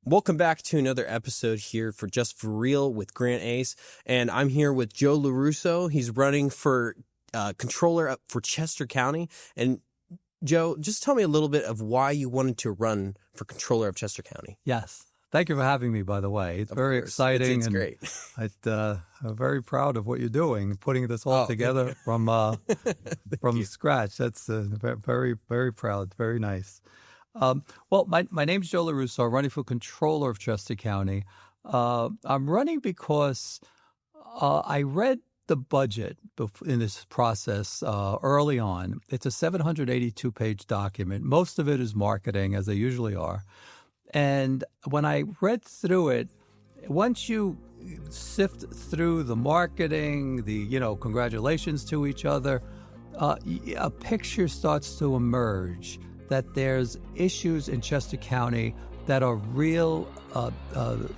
Welcome back to another episode here for Just for Real with Grant Ace, and I'm here with Joe Lorusso. He's running for controller for Chester County. And Joe, just tell me a little bit of why you wanted to run for controller of Chester County. Yes. Thank you for having me, by the way. It's very exciting. It's great. I'm very proud of what you're doing, putting this all together from scratch. That's very, very proud. Very nice. Well, my name's Joe Lorusso. I'm running for controller of Chester County. I'm running because I read the budget in this process early on. It's a 782-page document. Most of it is marketing, as they usually are. And when I read through it, once you sift through the marketing, congratulations to each other, a picture starts to emerge that there's issues in Chester County that are real,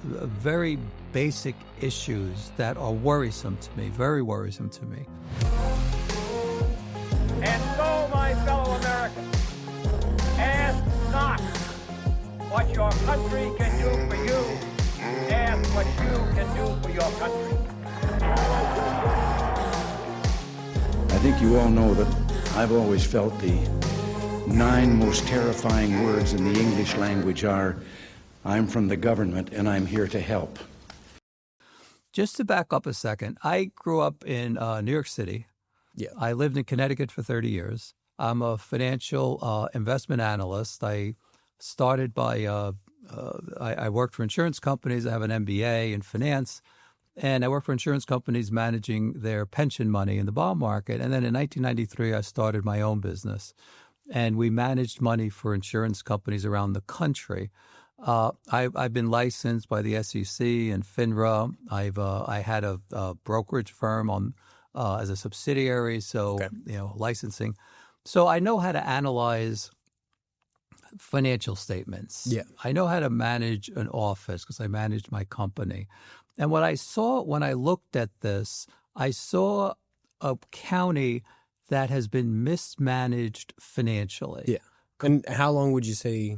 very basic issues that are worrisome to me, very worrisome to me. And so, my fellow Americans, ask not what your country can do for you, ask what you can do for your country. I think you all know that I've always felt the 9 most terrifying words in the English language are, I'm from the government and I'm here to help. Just to back up a second, I grew up in New York City. Yeah. I lived in Connecticut for 30 years. I'm a financial investment analyst. I started by, I worked for insurance companies. I have an MBA in finance. And I worked for insurance companies managing their pension money in the bond market. And then in 1993, I started my own business. And we managed money for insurance companies around the country. I've been licensed by the SEC and FINRA. I had a brokerage firm as a subsidiary, so licensing. So I know how to analyze financial statements. Yeah, I know how to manage an office because I managed my company. And what I saw when I looked at this, I saw a county that has been mismanaged financially. Yeah. And how long would you say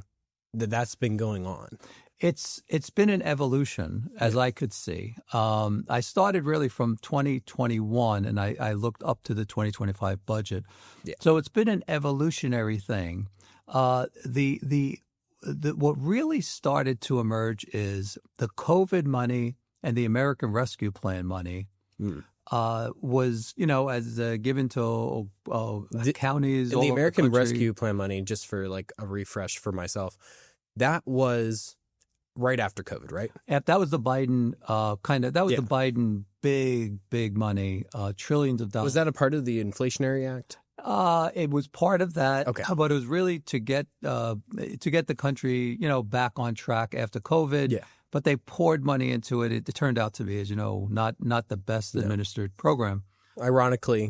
that's been going on? It's been an evolution, as I could see. I started really from 2021, and I looked up to the 2025 budget. Yeah. So it's been an evolutionary thing. What really started to emerge is the COVID money and the American Rescue Plan money. Was, given to counties. And the American Rescue Plan money, just for like a refresh for myself, that was right after COVID, right? Yeah, that was the Biden the Biden big money, trillions of dollars. Was that a part of the Inflationary Act? It was part of that, okay. But it was really to get the country, back on track after COVID. Yeah. But they poured money into it. It turned out to be, as you know, not the best administered program. Ironically,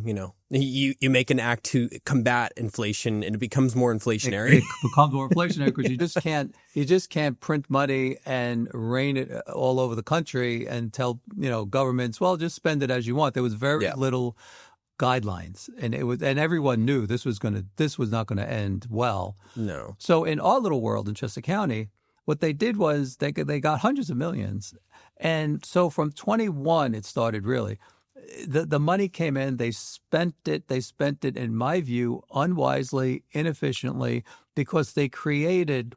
you make an act to combat inflation, and it becomes more inflationary. It becomes more inflationary because you just can't print money and rain it all over the country and tell governments, well, just spend it as you want. There was very little guidelines, and everyone knew this was not going to end well. No. So in our little world in Chester County, what they did was they got hundreds of millions. And so from 21, it started really. The money came in, they spent it, in my view, unwisely, inefficiently, because they created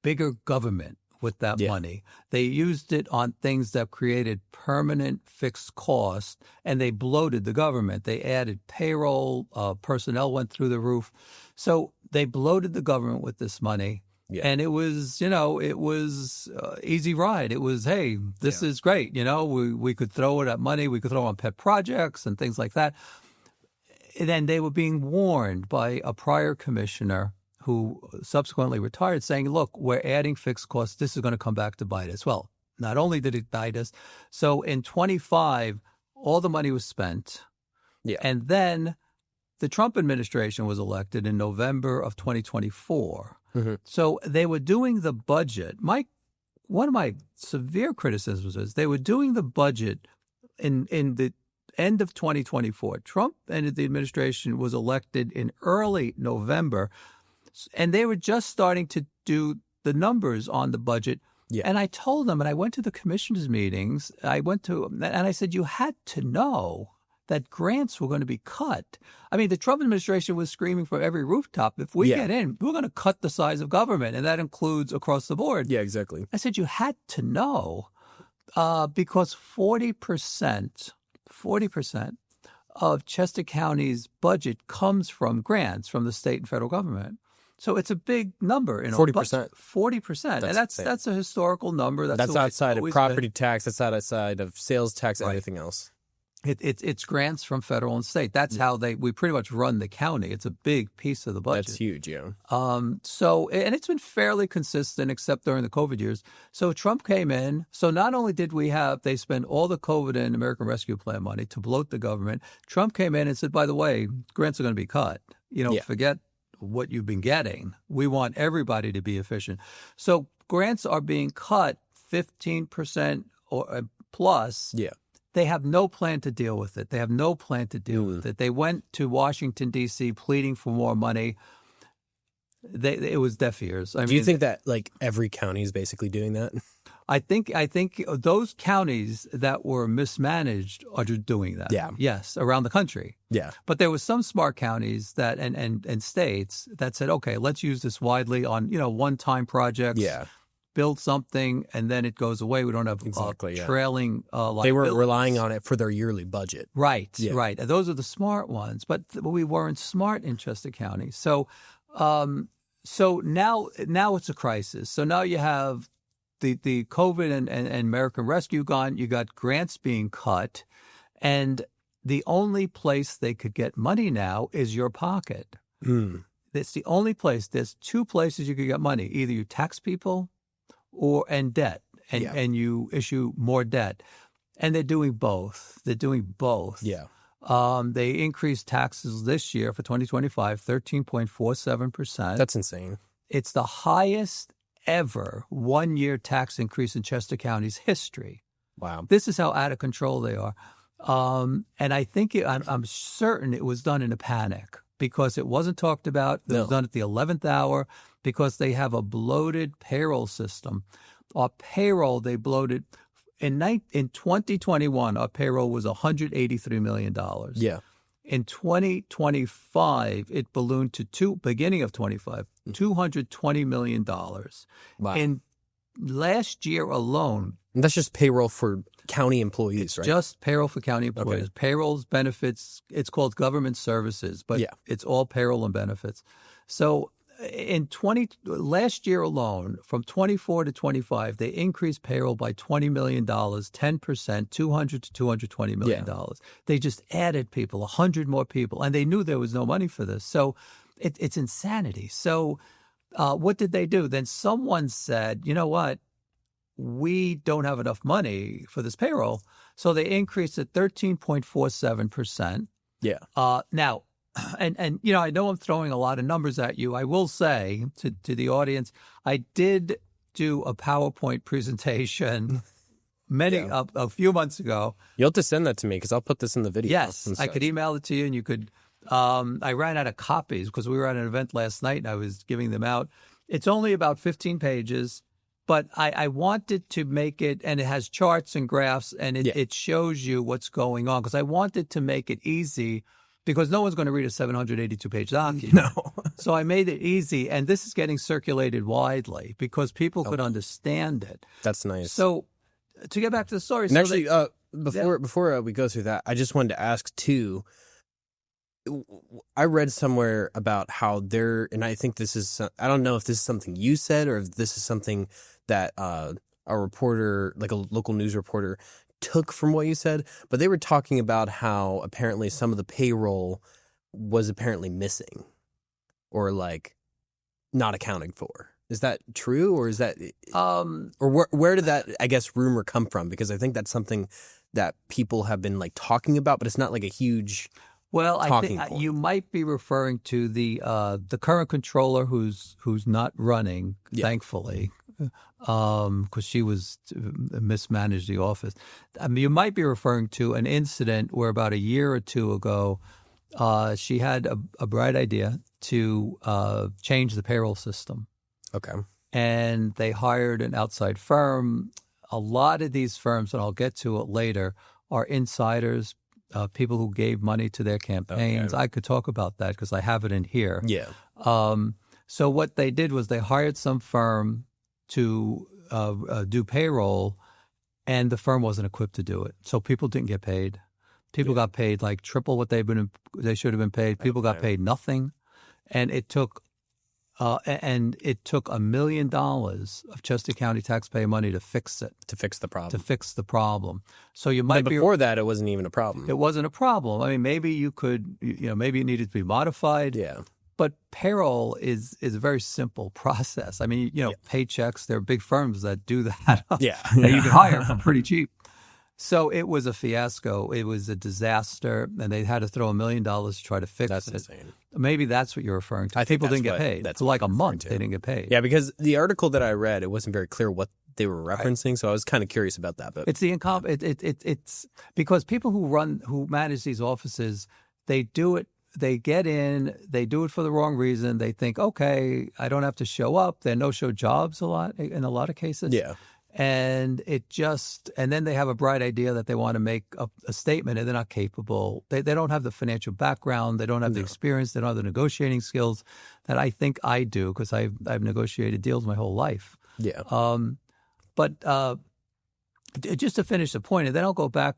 bigger government with that money. They used it on things that created permanent fixed costs, and they bloated the government. They added payroll, personnel went through the roof. So they bloated the government with this money. Yeah. And it was, easy ride. It was, hey, this is great. We could throw it at money. We could throw on pet projects and things like that. And then they were being warned by a prior commissioner who subsequently retired saying, look, we're adding fixed costs. This is going to come back to bite us. Well, not only did it bite us. So in 25, all the money was spent. Yeah. And then the Trump administration was elected in November of 2024. Mm-hmm. So they were doing the budget. One of my severe criticisms is they were doing the budget in the end of 2024. Trump and the administration was elected in early November, and they were just starting to do the numbers on the budget. Yeah. And I told them, and I went to the commissioners' meetings, and I said, you had to know that grants were going to be cut. I mean, the Trump administration was screaming from every rooftop, if we get in, we're going to cut the size of government, and that includes across the board. Yeah, exactly. I said, you had to know because 40% of Chester County's budget comes from grants from the state and federal government. So it's a big number. 40%. 40%. And that's a historical number. That's outside of property tax. That's outside of sales tax, everything else. It's grants from federal and state. That's how we pretty much run the county. It's a big piece of the budget. That's huge, yeah. So, and it's been fairly consistent except during the COVID years. So Trump came in. So not only did they spend all the COVID and American Rescue Plan money to bloat the government. Trump came in and said, by the way, grants are going to be cut. Forget what you've been getting. We want everybody to be efficient. So grants are being cut 15% or plus. Yeah. They have no plan to deal with it. They went to Washington, D.C. pleading for more money. It was deaf ears. Do you think that like every county is basically doing that? I think those counties that were mismanaged are doing that. Yeah. Yes, around the country. Yeah. But there was some smart counties that and states that said, okay, let's use this widely on one-time projects. Yeah. Build something and then it goes away. We don't have trailing liabilities. They weren't relying on it for their yearly budget. Right, yeah. Right. And those are the smart ones. But we weren't smart in Chester County. So now it's a crisis. So now you have the COVID and American Rescue gone. You got grants being cut. And the only place they could get money now is your pocket. It's the only place. There's two places you could get money. Either you tax people and debt, and you issue more debt. And they're doing both. Yeah. They increased taxes this year for 2025, 13.47%. That's insane. It's the highest ever one-year tax increase in Chester County's history. Wow. This is how out of control they are. And I think I'm certain it was done in a panic because it wasn't talked about. It was done at the 11th hour because they have a bloated payroll system. Our payroll, they bloated. In 2021, our payroll was $183 million. Yeah. In 2025, it ballooned to beginning of 25, $220 million. Wow. In last year alone. And that's just payroll for county employees, right? Just payroll for county employees. Okay. Payrolls, benefits, it's called government services, but it's all payroll and benefits. So last year alone, from 24 to 25, they increased payroll by $20 million, 10%, $200 to $220 million. Yeah. They just added people, 100 more people, and they knew there was no money for this. So it's insanity. So what did they do? Then someone said, you know what? We don't have enough money for this payroll. So they increased it 13.47%. Yeah. Now, and I know I'm throwing a lot of numbers at you. I will say to the audience, I did do a PowerPoint presentation a few months ago. You'll have to send that to me because I'll put this in the video. Yes, I could email it to you and you could. I ran out of copies because we were at an event last night and I was giving them out. It's only about 15 pages. But I wanted to make it, and it has charts and graphs, and it shows you what's going on. Because I wanted to make it easy, because no one's going to read a 782-page document. No. So I made it easy, and this is getting circulated widely because people could understand it. That's nice. So to get back to the story. And actually, before we go through that, I just wanted to ask, too, I read somewhere about how and I think this is, I don't know if this is something you said or if this is something that a reporter, like a local news reporter, took from what you said, but they were talking about how apparently some of the payroll was apparently missing or like not accounting for. Is that true, or is that, or where did that, I guess, rumor come from? Because I think that's something that people have been like talking about, but it's not like a huge. Well, I think you might be referring to the current controller who's not running, thankfully, because she was mismanaged the office. I mean, you might be referring to an incident where about a year or two ago, she had a bright idea to change the payroll system. Okay. and they hired an outside firm. A lot of these firms, and I'll get to it later, are insiders, people who gave money to their campaigns. Okay. I could talk about that because I have it in here. Yeah. So what they did was they hired some firm to do payroll, and the firm wasn't equipped to do it. So people didn't get paid. People got paid like triple what they should have been paid. People got paid nothing, and it took $1 million of Chester County taxpayer money to fix it. To fix the problem. So you might before that, it wasn't even a problem. It wasn't a problem. I mean, maybe you could, maybe it needed to be modified. Yeah. But payroll is a very simple process. I mean, paychecks, there are big firms that do that. Yeah. That you can hire for pretty cheap. So it was a fiasco. It was a disaster, and they had to throw $1 million to try to fix it. That's insane. Maybe that's what you're referring to. I think people didn't get paid. That's for like a what I'm month. referring to. They didn't get paid. Yeah, because the article that I read, it wasn't very clear what they were referencing, so I was kind of curious about that. But it's the it's because people who manage these offices, they do it. They get in, they do it for the wrong reason. They think, okay, I don't have to show up. They're no-show jobs in a lot of cases. Yeah. And then they have a bright idea that they want to make a statement, and they're not capable. They don't have the financial background. They don't have the experience. They don't have the negotiating skills that I think I do, because I've negotiated deals my whole life. Yeah. But just to finish the point, and then I'll go back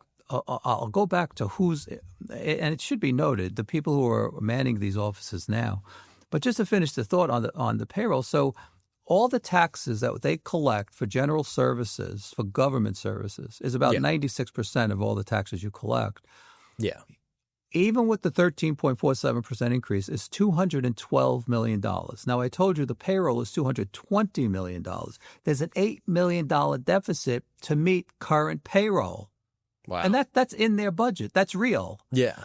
to who's, and it should be noted, the people who are manning these offices now. But just to finish the thought on the payroll, so all the taxes that they collect for general services, for government services, is about 96% of all the taxes you collect. Yeah. Even with the 13.47% increase, is $212 million. Now, I told you the payroll is $220 million. There's an $8 million deficit to meet current payroll. Wow. And that's in their budget. That's real. Yeah.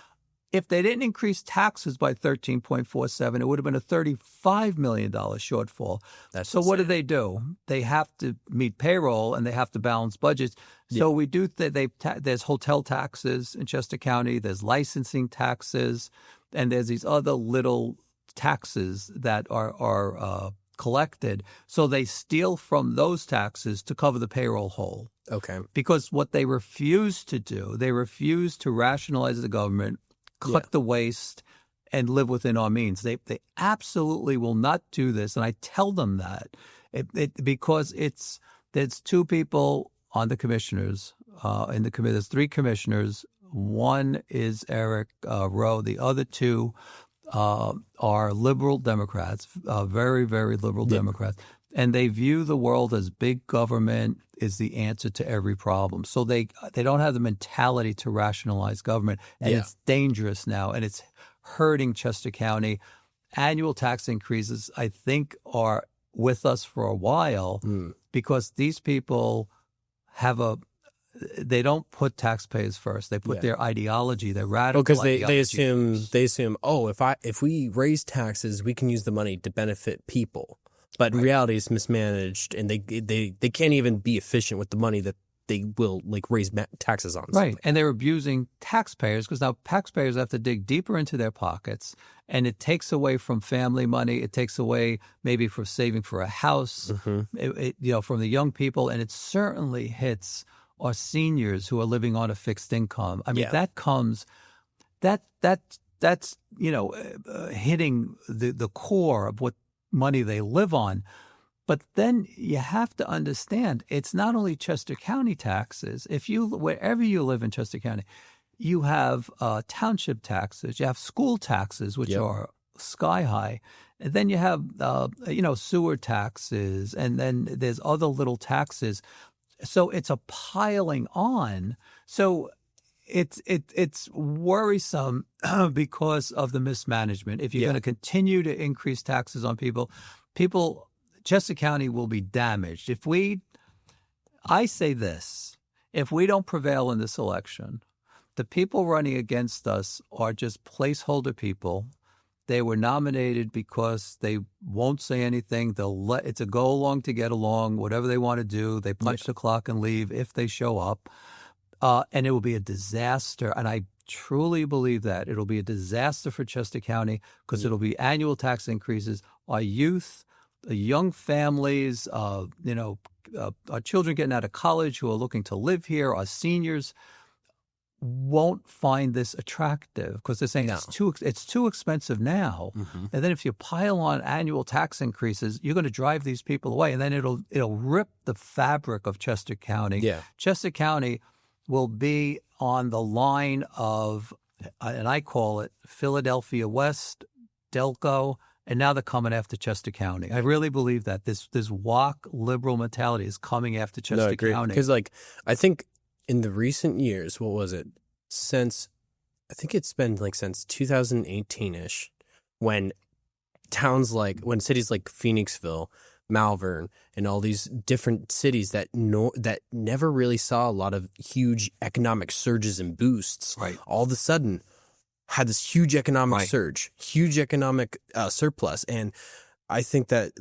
If they didn't increase taxes by 13.47, it would have been a $35 million shortfall. That's so insane. What do? They have to meet payroll, and they have to balance budgets. So we do there's hotel taxes in Chester County, there's licensing taxes, and there's these other little taxes that are collected. So they steal from those taxes to cover the payroll hole. Okay. Because what they refuse to do, they refuse to rationalize the government, collect the waste, and live within our means. They absolutely will not do this, and I tell them that because there's two people on the commissioners in the committee. There's three commissioners. One is Eric Rowe. The other two are liberal Democrats, very, very liberal Democrats. And they view the world as big government is the answer to every problem. So they don't have the mentality to rationalize government. And it's dangerous now, and it's hurting Chester County. Annual tax increases, I think, are with us for a while because these people they don't put taxpayers first. They put their ideology, their radical ideology. Because they assume, if we raise taxes, we can use the money to benefit people. But in reality, it's mismanaged, and they can't even be efficient with the money that they will raise taxes on. Right, and they're abusing taxpayers because now taxpayers have to dig deeper into their pockets, and it takes away from family money. It takes away maybe for saving for a house, from the young people, and it certainly hits our seniors who are living on a fixed income. I mean, that's hitting the core of what money they live on. But then you have to understand, it's not only Chester County taxes. Wherever you live in Chester County, you have township taxes, you have school taxes, which are sky high. And then you have, sewer taxes, and then there's other little taxes. So it's a piling on. So it's worrisome because of the mismanagement. If you're going to continue to increase taxes on people, Chester County will be damaged. I say this, if we don't prevail in this election, the people running against us are just placeholder people. They were nominated because they won't say anything. It's a go along to get along, whatever they want to do. They punch the clock and leave if they show up. And it will be a disaster. And I truly believe that. It'll be a disaster for Chester County because it'll be annual tax increases. Our youth young families, our children getting out of college who are looking to live here, our seniors won't find this attractive because they're saying it's too expensive now. Mm-hmm. And then if you pile on annual tax increases, you're going to drive these people away, and then it'll rip the fabric of Chester County. Yeah. Chester County will be on the line of, and I call it Philadelphia West, Delco, and now they're coming after Chester County. I really believe that this woke liberal mentality is coming after Chester County. Because I think in the recent years, what was it? I think it's been since 2018-ish, when cities like Phoenixville, Malvern, and all these different cities that never really saw a lot of huge economic surges and boosts, right, all of a sudden had this huge economic surge, huge economic surplus. And I think that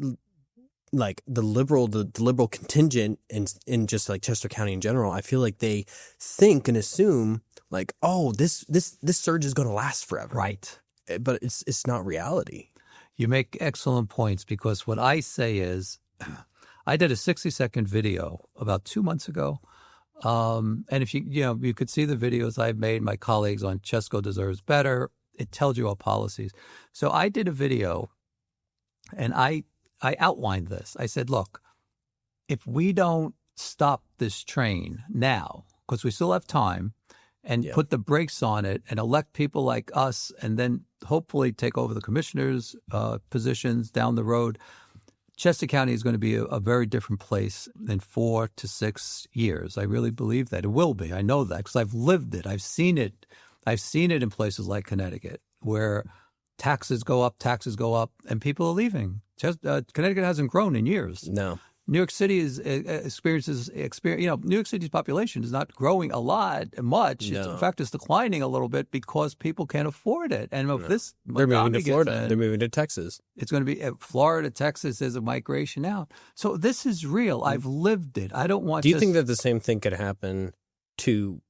the liberal contingent in just Chester County in general, I feel like they think and assume this surge is going to last forever. Right. But it's not reality. You make excellent points, because what I say is, I did a 60-second video about 2 months ago. And if you could see the videos I've made, my colleagues on Chesco Deserves Better, it tells you our policies. So I did a video, and I outlined this. I said, look, if we don't stop this train now, because we still have time, and put the brakes on it and elect people like us, and then hopefully take over the commissioners' positions down the road, Chester County is going to be a very different place in 4 to 6 years. I really believe that. It will be. I know that because I've lived it. I've seen it. I've seen it in places like Connecticut, where taxes go up, and people are leaving. Connecticut hasn't grown in years. No. New York City experiences. New York City's population is not growing much. No. In fact, it's declining a little bit because people can't afford it. And if they're moving to Florida, they're moving to Texas. It's going to be Florida, Texas. There's a migration out. So this is real. I've lived it. I don't want. Do you think that the same thing could happen to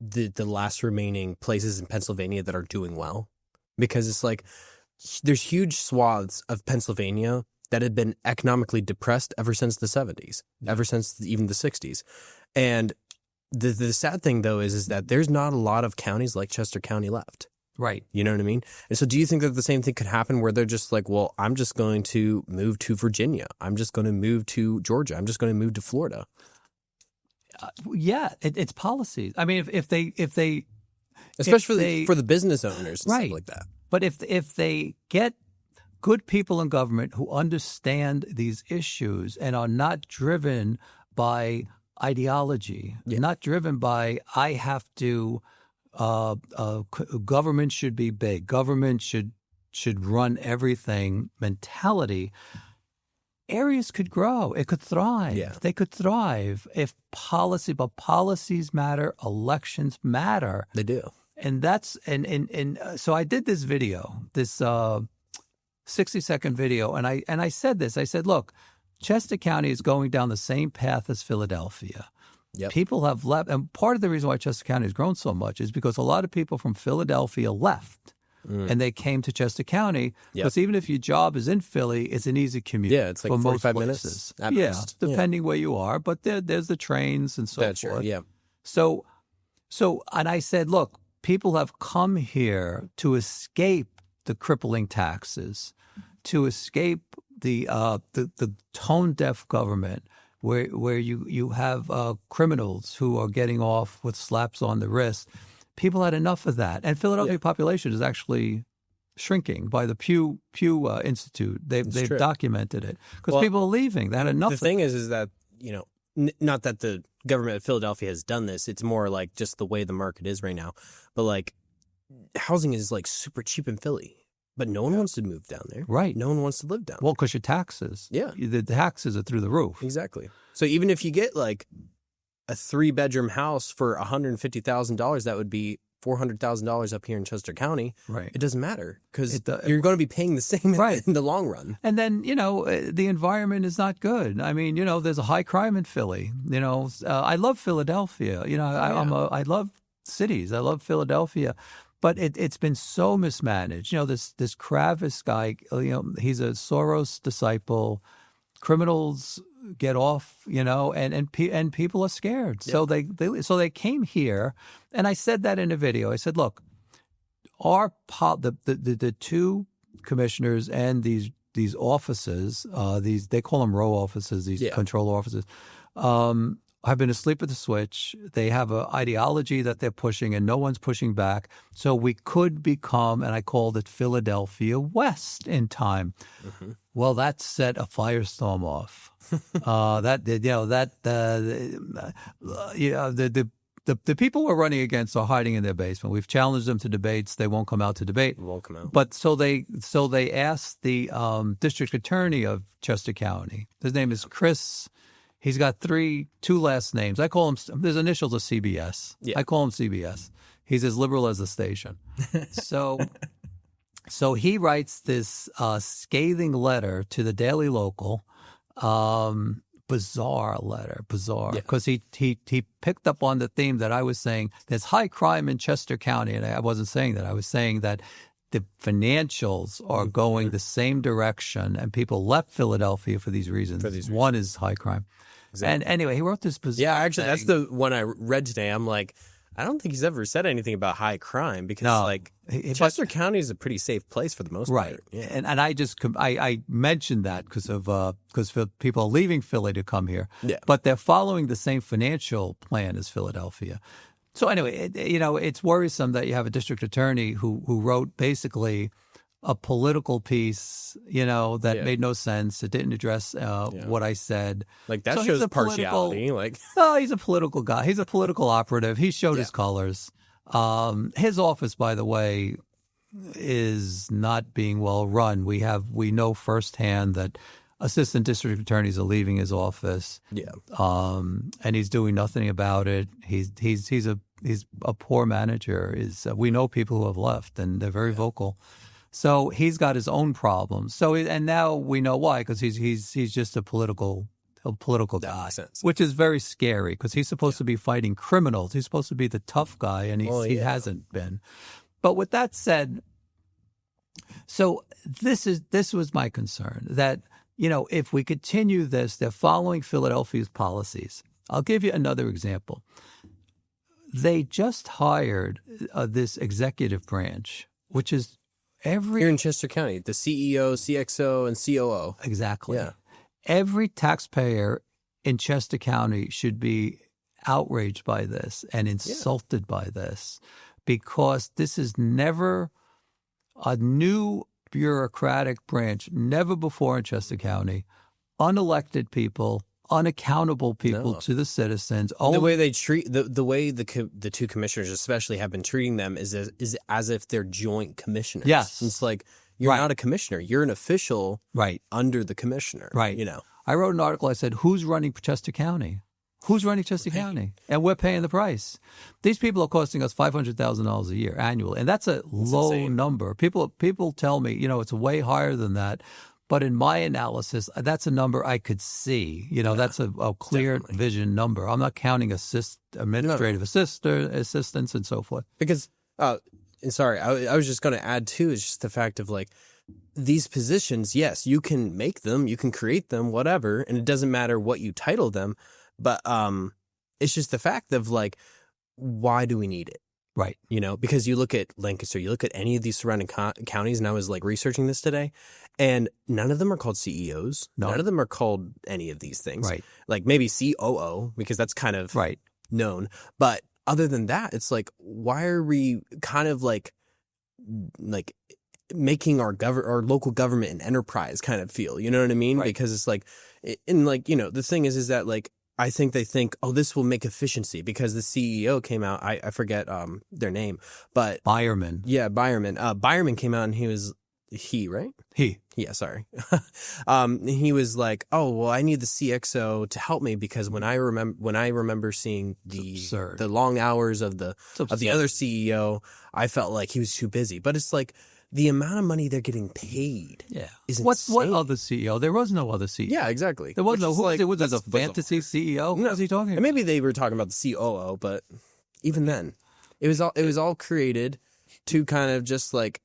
the last remaining places in Pennsylvania that are doing well? Because it's there's huge swaths of Pennsylvania that had been economically depressed ever since the 70s, ever since even the 60s. And the sad thing, though, is that there's not a lot of counties like Chester County left. Right. You know what I mean? And so do you think that the same thing could happen where they're just well, I'm just going to move to Virginia. I'm just going to move to Georgia. I'm just going to move to Florida. It's policies. I mean, if they especially for the business owners and stuff like that. But if they get good people in government who understand these issues and are not driven by ideology, not driven by I have to. Government should be big. Government should run everything. Mentality. Areas could grow. It could thrive. Yeah. They could thrive if policies matter. Elections matter. They do. And that's so I did this video, this 60-second video, and I said this. I said, look, Chester County is going down the same path as Philadelphia. Yep. People have left, and part of the reason why Chester County has grown so much is because a lot of people from Philadelphia left, and they came to Chester County. Because even if your job is in Philly, it's an easy commute. Yeah, it's 45 minutes. Depending where you are, but there's the trains and so forth. True. Yeah. So, and I said, look, people have come here to escape the crippling taxes, to escape the tone-deaf government, where you have criminals who are getting off with slaps on the wrist. People had enough of that, and Philadelphia population is actually shrinking by the Pew Institute. They've documented it because people are leaving. They had enough. The thing is that not that the government of Philadelphia has done this. It's more like just the way the market is right now. But housing is super cheap in Philly. But no one wants to move down there. Right. No one wants to live down there. Well, because your taxes. Yeah. The taxes are through the roof. Exactly. So even if you get a 3-bedroom house for $150,000, that would be $400,000 up here in Chester County. Right. It doesn't matter because you're going to be paying the same in the long run. And then, the environment is not good. I mean, there's a high crime in Philly. I love Philadelphia. I love cities. I love Philadelphia. But it's been so mismanaged. This Kravis guy, he's a Soros disciple. Criminals get off, and people are scared. So they came here, and I said that in a video. I said, look, the two commissioners and these offices, they call them row offices, these controller offices, have been asleep at the switch. They have an ideology that they're pushing, and no one's pushing back. So we could become, and I called it Philadelphia West in time. Mm-hmm. Well, that set a firestorm off. The people we're running against are hiding in their basement. We've challenged them to debates. They won't come out to debate. Won't come out. But so they asked the district attorney of Chester County. His name is Chris. He's got two last names. I call him, his initials are CBS. Yeah. I call him CBS. He's as liberal as the station. So he writes this scathing letter to the Daily Local, bizarre letter, because he picked up on the theme that I was saying. There's high crime in Chester County, and I wasn't saying that. I was saying that the financials are going the same direction, and people left Philadelphia for these reasons. One is high crime. Exactly. And anyway, he wrote this bizarre thing. That's the one I read today. I'm like, I don't think he's ever said anything about high crime because, Chester County is a pretty safe place for the most part. Right. Yeah. And I mentioned that because people are leaving Philly to come here. Yeah. But they're following the same financial plan as Philadelphia. So anyway, it's worrisome that you have a district attorney who wrote basically a political piece, that made no sense. It didn't address what I said. Like that shows partiality. He's a political guy. He's a political operative. He showed his colors. His office, by the way, is not being well run. We know firsthand that assistant district attorneys are leaving his office. Yeah. And he's doing nothing about it. He's a poor manager. We know people who have left, and they're very vocal. So he's got his own problems. And now we know why, because he's just a political guy, which is very scary because he's supposed to be fighting criminals. He's supposed to be the tough guy, and he hasn't been. But with that said, so this was my concern that if we continue this, they're following Philadelphia's policies. I'll give you another example. They just hired this executive branch, which is here in Chester County, the CEO, CXO, and COO. Exactly. Yeah. Every taxpayer in Chester County should be outraged by this and insulted by this, because this is never a new bureaucratic branch, never before in Chester County. Unelected people, unaccountable people to the citizens. The way they treat the way the two commissioners especially have been treating them is as if they're joint commissioners. Yes, it's like you're not a commissioner; you're an official under the commissioner. Right. I wrote an article. I said, "Who's running Chester County? Who's running Chester County?" And we're paying the price. These people are costing us $500,000 a year annually, and that's a low number. People tell me, it's way higher than that. But in my analysis, that's a number I could see. That's a clear vision number. I'm not counting administrative assistants and so forth. Because, and sorry, I was just going to add too, is just the fact of these positions, yes, you can make them, you can create them, whatever, and it doesn't matter what you title them. But it's just the fact of why do we need it? Right. Because you look at Lancaster, you look at any of these surrounding counties, and I was researching this today, and none of them are called CEOs. No. None of them are called any of these things. Right. Maybe COO, because that's kind of known. But other than that, it's why are we kind of making our local government an enterprise kind of feel? You know what I mean? Right. Because it's the thing is that I think they think, oh, this will make efficiency, because the CEO came out. I forget their name, but Byerman. Yeah, Byerman. Byerman came out and he was right? Yeah, sorry. He was like, oh, well, I need the CXO to help me, because when I remember seeing the long hours of the other CEO, I felt like he was too busy. But it's the amount of money they're getting paid is insane. What other CEO? There was no other CEO. Yeah, exactly. There was was a fantasy CEO. Who was he talking about? And maybe they were talking about the COO, but even then, it was all created to kind of just like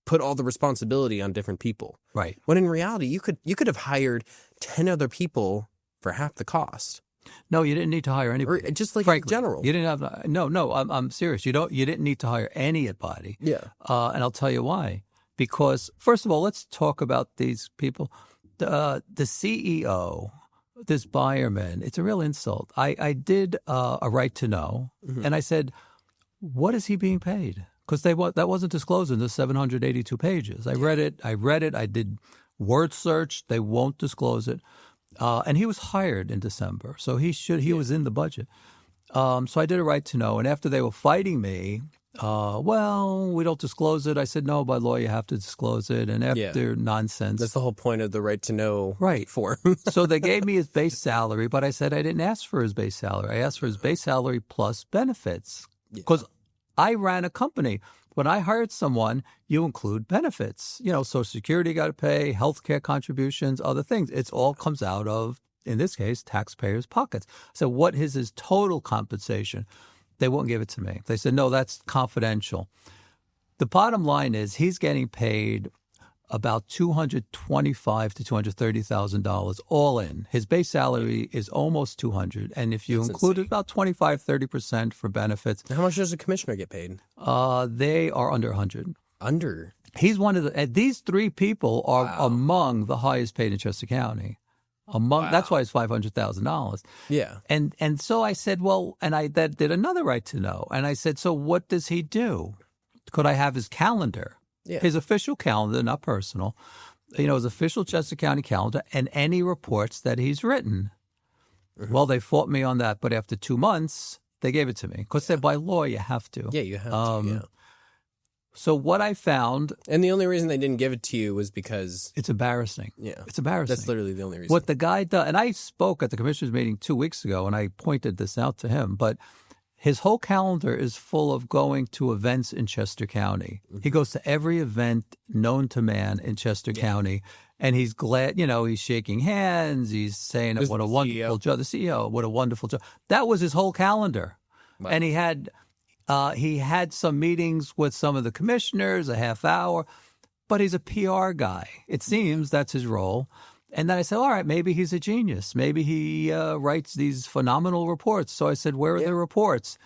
put all the responsibility on different people. Right. When in reality, you could have hired 10 other people for half the cost. No, you didn't need to hire anybody. Or just like Frankly, in general. You didn't have no. I'm serious. You didn't need to hire anybody. Yeah. And I'll tell you why. Because first of all, let's talk about these people. The CEO, this Byerman, it's a real insult. I did a right to know, and I said, "What is he being paid?" Because that wasn't disclosed in the 782 pages. I read it. I did word search. They won't disclose it. And he was hired in December, so he was in the budget. So I did a right to know, and after they were fighting me, well, we don't disclose it. I said, no, by law you have to disclose it, and after nonsense. That's the whole point of the right to know form. So they gave me his base salary, but I said I didn't ask for his base salary. I asked for his base salary plus benefits because I ran a company. When I hired someone, you include benefits. Social Security got to pay, healthcare contributions, other things. It all comes out of, in this case, taxpayers' pockets. So what is his total compensation? They won't give it to me. They said, no, that's confidential. The bottom line is he's getting paid about $225,000 to $230,000 all in. His base salary is almost $200,000, and if you include about 25-30% for benefits, how much does a commissioner get paid? They are under $100,000. Under. He's one of the. These three people are among the highest paid in Chester County. That's why it's $500,000. Yeah. And so I said, well, and I did another right to know, and I said, so what does he do? Could I have his calendar? Yeah. His official calendar, not personal, his official Chester County calendar, and any reports that he's written. Well, they fought me on that, but after 2 months, they gave it to me because by law you have to. Yeah, you have to. So what I found, and the only reason they didn't give it to you was because it's embarrassing. Yeah, it's embarrassing. That's literally the only reason. What the guy does, and I spoke at the commissioners meeting 2 weeks ago, and I pointed this out to him, but his whole calendar is full of going to events in Chester County. He goes to every event known to man in Chester County, and he's glad, he's shaking hands. He's saying, what a wonderful job. The CEO, what a wonderful job. That was his whole calendar. Wow. And he had some meetings with some of the commissioners, a half hour, but he's a PR guy. It seems that's his role. And then I said, all right, maybe he's a genius. Maybe he writes these phenomenal reports. So I said, where are the reports?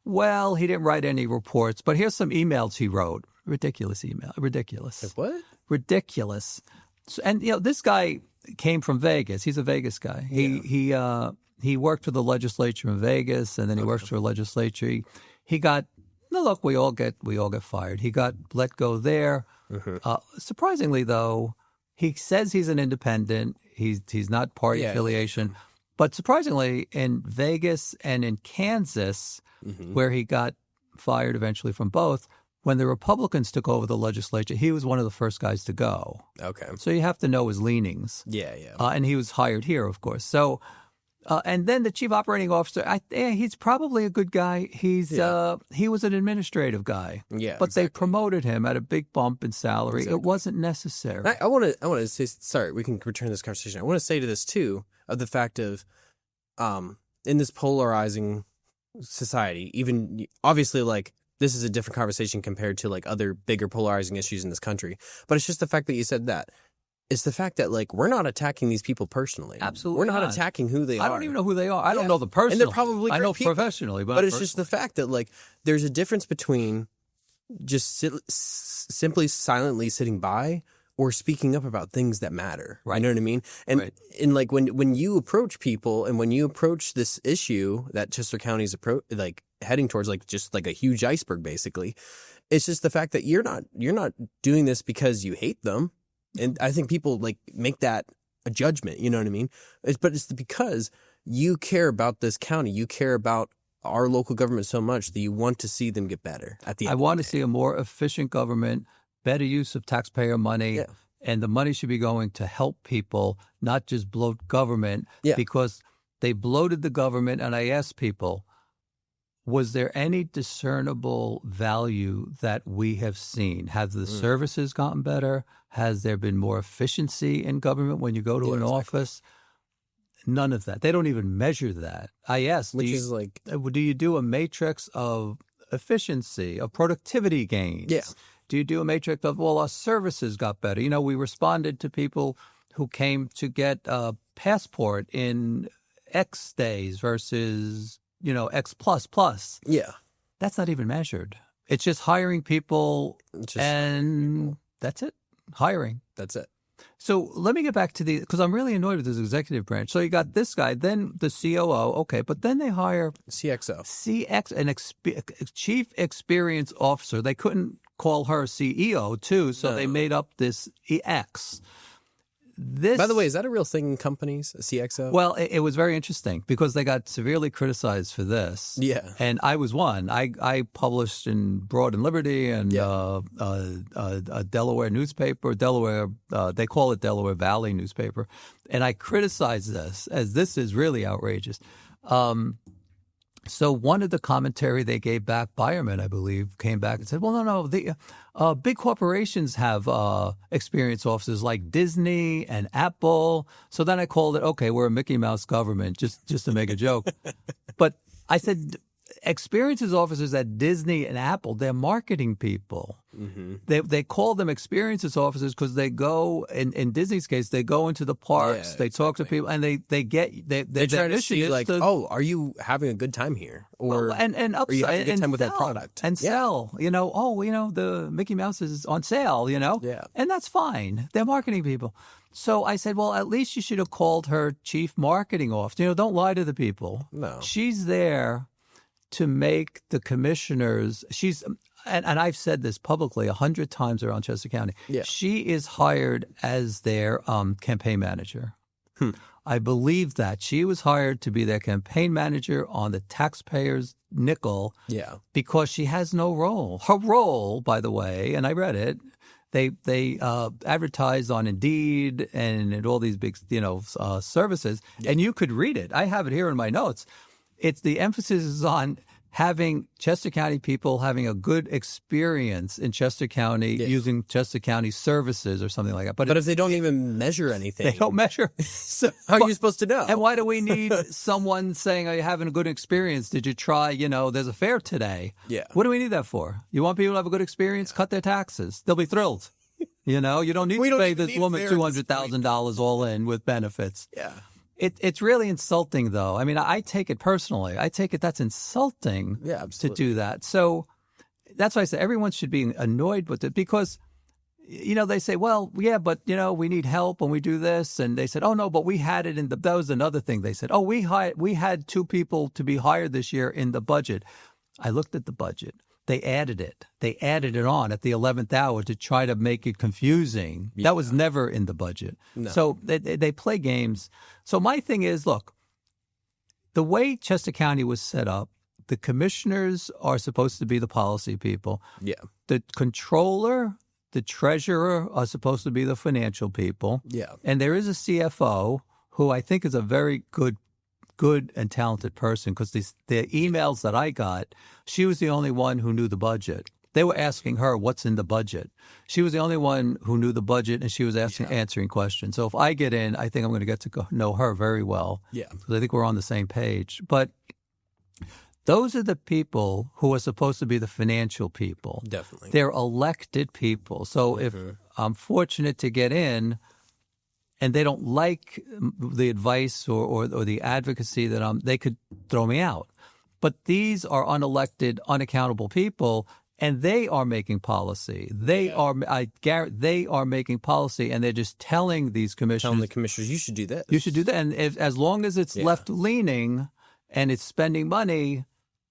Well, he didn't write any reports, but here's some emails he wrote. Ridiculous email. Ridiculous. Like what? Ridiculous. So, and, this guy came from Vegas. He's a Vegas guy. He worked for the legislature in Vegas, and then he worked for a legislature. He got, look, we all get fired. He got let go there. Surprisingly, though, he says he's an independent. He's not party affiliation. But surprisingly, in Vegas and in Kansas, where he got fired eventually from both, when the Republicans took over the legislature, he was one of the first guys to go. Okay. So you have to know his leanings. Yeah. And he was hired here, of course. So, and then the chief operating officer, he's probably a good guy. He was an administrative guy. Yeah. But they promoted him at a big bump in salary. Exactly. It wasn't necessary. I want to say, sorry, we can return to this conversation. I want to say to this too, of the fact of, in this polarizing society, even obviously like this is a different conversation compared to like other bigger polarizing issues in this country. But it's just the fact that you said that. It's the fact that, like, we're not attacking these people personally. Absolutely We're not attacking who they are. I don't even know who they are. I don't know them personally. And they're probably great I know people. professionally. But it's just the fact that, like, there's a difference between just simply silently sitting by or speaking up about things that matter. Right. You know what I mean? And like, when you approach people and when you approach this issue that Chester County's heading towards, like, just like a huge iceberg, basically, it's just the fact that you're not doing this because you hate them. And I think people like make that a judgment, you know what I mean? But it's because you care about this county. You care about our local government so much that you want to see them get better at the end. I want to see a more efficient government, better use of taxpayer money, and the money should be going to help people, not just bloat government, because they bloated the government. And I asked people, was there any discernible value that we have seen? Have the services gotten better? Has there been more efficiency in government when you go to an office? None of that. They don't even measure that. I asked, do you do a matrix of efficiency, of productivity gains? Yeah. Do you do a matrix of, well, our services got better? You know, we responded to people who came to get a passport in X days versus, you know, X plus plus. Yeah. That's not even measured. It's just hiring people and that's it. Hiring. That's it. So let me get back to because I'm really annoyed with this executive branch. So you got this guy, then the COO, okay, but then they hire CXO. Chief Experience Officer. They couldn't call her CEO too, so they made up this EX. By the way, is that a real thing in companies, a CXO? Well, it was very interesting because they got severely criticized for this. Yeah. And I was one. I published in Broad and Liberty and a Delaware newspaper, they call it Delaware Valley newspaper. And I criticized this as this is really outrageous. So one of the commentary they gave back, Byerman, I believe, came back and said, well, no, the big corporations have experience officers like Disney and Apple. So then I called it, okay, we're a Mickey Mouse government, just to make a joke. But I said, experiences officers at Disney and Apple, they're marketing people. Mm-hmm. They call them experiences officers because they go, in Disney's case, they go into the parks, they talk to people, and they try to see like, are you having a good time here? Or and are you having a good time with that product? And sell, the Mickey Mouse is on sale, Yeah. And that's fine. They're marketing people. So I said, well, at least you should have called her chief marketing officer. Don't lie to the people. No. She's there to make the commissioners, and I've said this publicly 100 times around Chester County. Yeah. She is hired as their campaign manager. I believe that. She was hired to be their campaign manager on the taxpayers' nickel. Yeah. Because she has no role. Her role, by the way, and I read it, they advertised on Indeed and all these big services, and you could read it. I have it here in my notes. It's the emphasis is on having Chester County people having a good experience in Chester County using Chester County services or something like that. But if they don't even measure anything. They don't measure. So, how are you supposed to know? And why do we need someone saying, are you having a good experience? Did you try, there's a fair today? Yeah. What do we need that for? You want people to have a good experience? Cut their taxes. They'll be thrilled. You don't need to pay this woman $200,000 all in with benefits. Yeah. It's really insulting, though. I mean, I take it personally. I take it that's insulting to do that. So that's why I say everyone should be annoyed with it because, they say, well, yeah, but, we need help when we do this. And they said, oh, no, but we had it that was another thing. They said, oh, we had 2 people to be hired this year in the budget. I looked at the budget. They added it. They added it on at the 11th hour to try to make it confusing. Yeah. That was never in the budget. No. So they play games. So my thing is, look, the way Chester County was set up, the commissioners are supposed to be the policy people. Yeah. The controller, the treasurer are supposed to be the financial people. Yeah. And there is a CFO who I think is a very good and talented person because the emails that I got, she was the only one who knew the budget. They were asking her what's in the budget. She was the only one who knew the budget, and she was answering questions. So if I get in, I think I'm going to get to know her very well. Yeah, because I think we're on the same page. But those are the people who are supposed to be the financial people. Definitely, they're elected people. So if I'm fortunate to get in, and they don't like the advice or the advocacy that they could throw me out. But these are unelected, unaccountable people, and they are making policy. They are making policy, and they're just telling these commissioners. Telling the commissioners, you should do this. You should do that. And as long as it's left-leaning and it's spending money,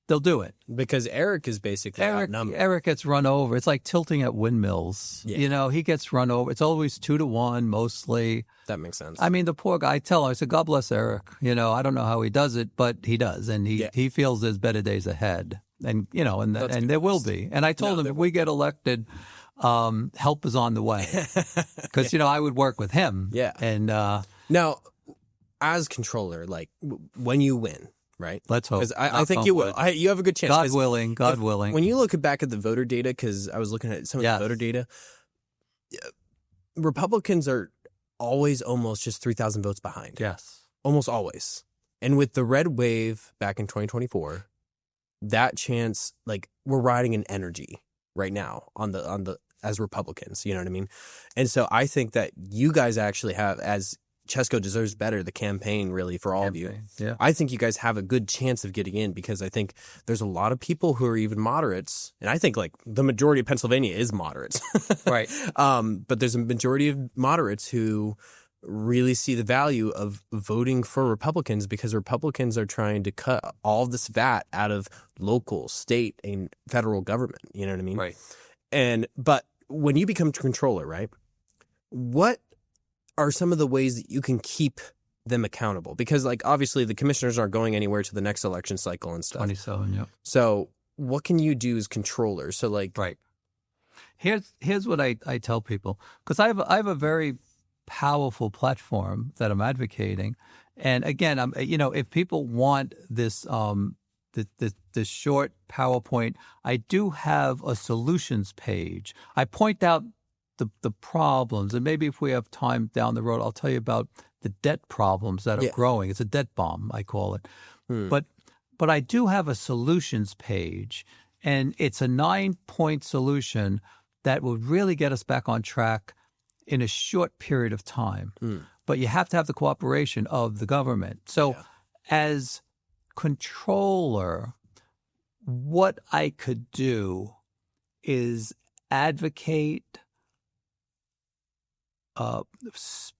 they'll do it. Because Eric is basically outnumbered. Eric gets run over. It's like tilting at windmills. Yeah. He gets run over. It's always 2-1 mostly. That makes sense. I mean, the poor guy, I tell him, I said, God bless Eric. I don't know how he does it, but he does. And he feels there's better days ahead. And, and there will be. And I told him if we get elected, help is on the way. Because, I would work with him. Yeah. And now, as controller, like when you win, right? Let's hope. Because I think you will. You have a good chance. God willing. When you look back at the voter data, because I was looking at some of the voter data, Republicans are always almost just 3,000 votes behind. Yes. Almost always. And with the red wave back in 2024, that chance, like we're riding an energy right now on the as Republicans, you know what I mean? And so I think that you guys actually have, as Chesco deserves better, the campaign really for all of you. Yeah. I think you guys have a good chance of getting in because I think there's a lot of people who are even moderates. And I think like the majority of Pennsylvania is moderates. Right. But there's a majority of moderates who really see the value of voting for Republicans because Republicans are trying to cut all this VAT out of local, state, and federal government. You know what I mean? Right. But when you become controller, right, what are some of the ways that you can keep them accountable? Because like obviously the commissioners aren't going anywhere to the next election cycle and stuff. 27, yeah. So what can you do as controller? So like, right. Here's what I tell people, because I have a very powerful platform that I'm advocating, and again, if people want this this short PowerPoint, I do have a solutions page. I point out the problems, and maybe if we have time down the road, I'll tell you about the debt problems that are growing. It's a debt bomb, I call it. But I do have a solutions page, and it's a 9-point solution that will really get us back on track in a short period of time. But you have to have the cooperation of the government. So as controller, what I could do is advocate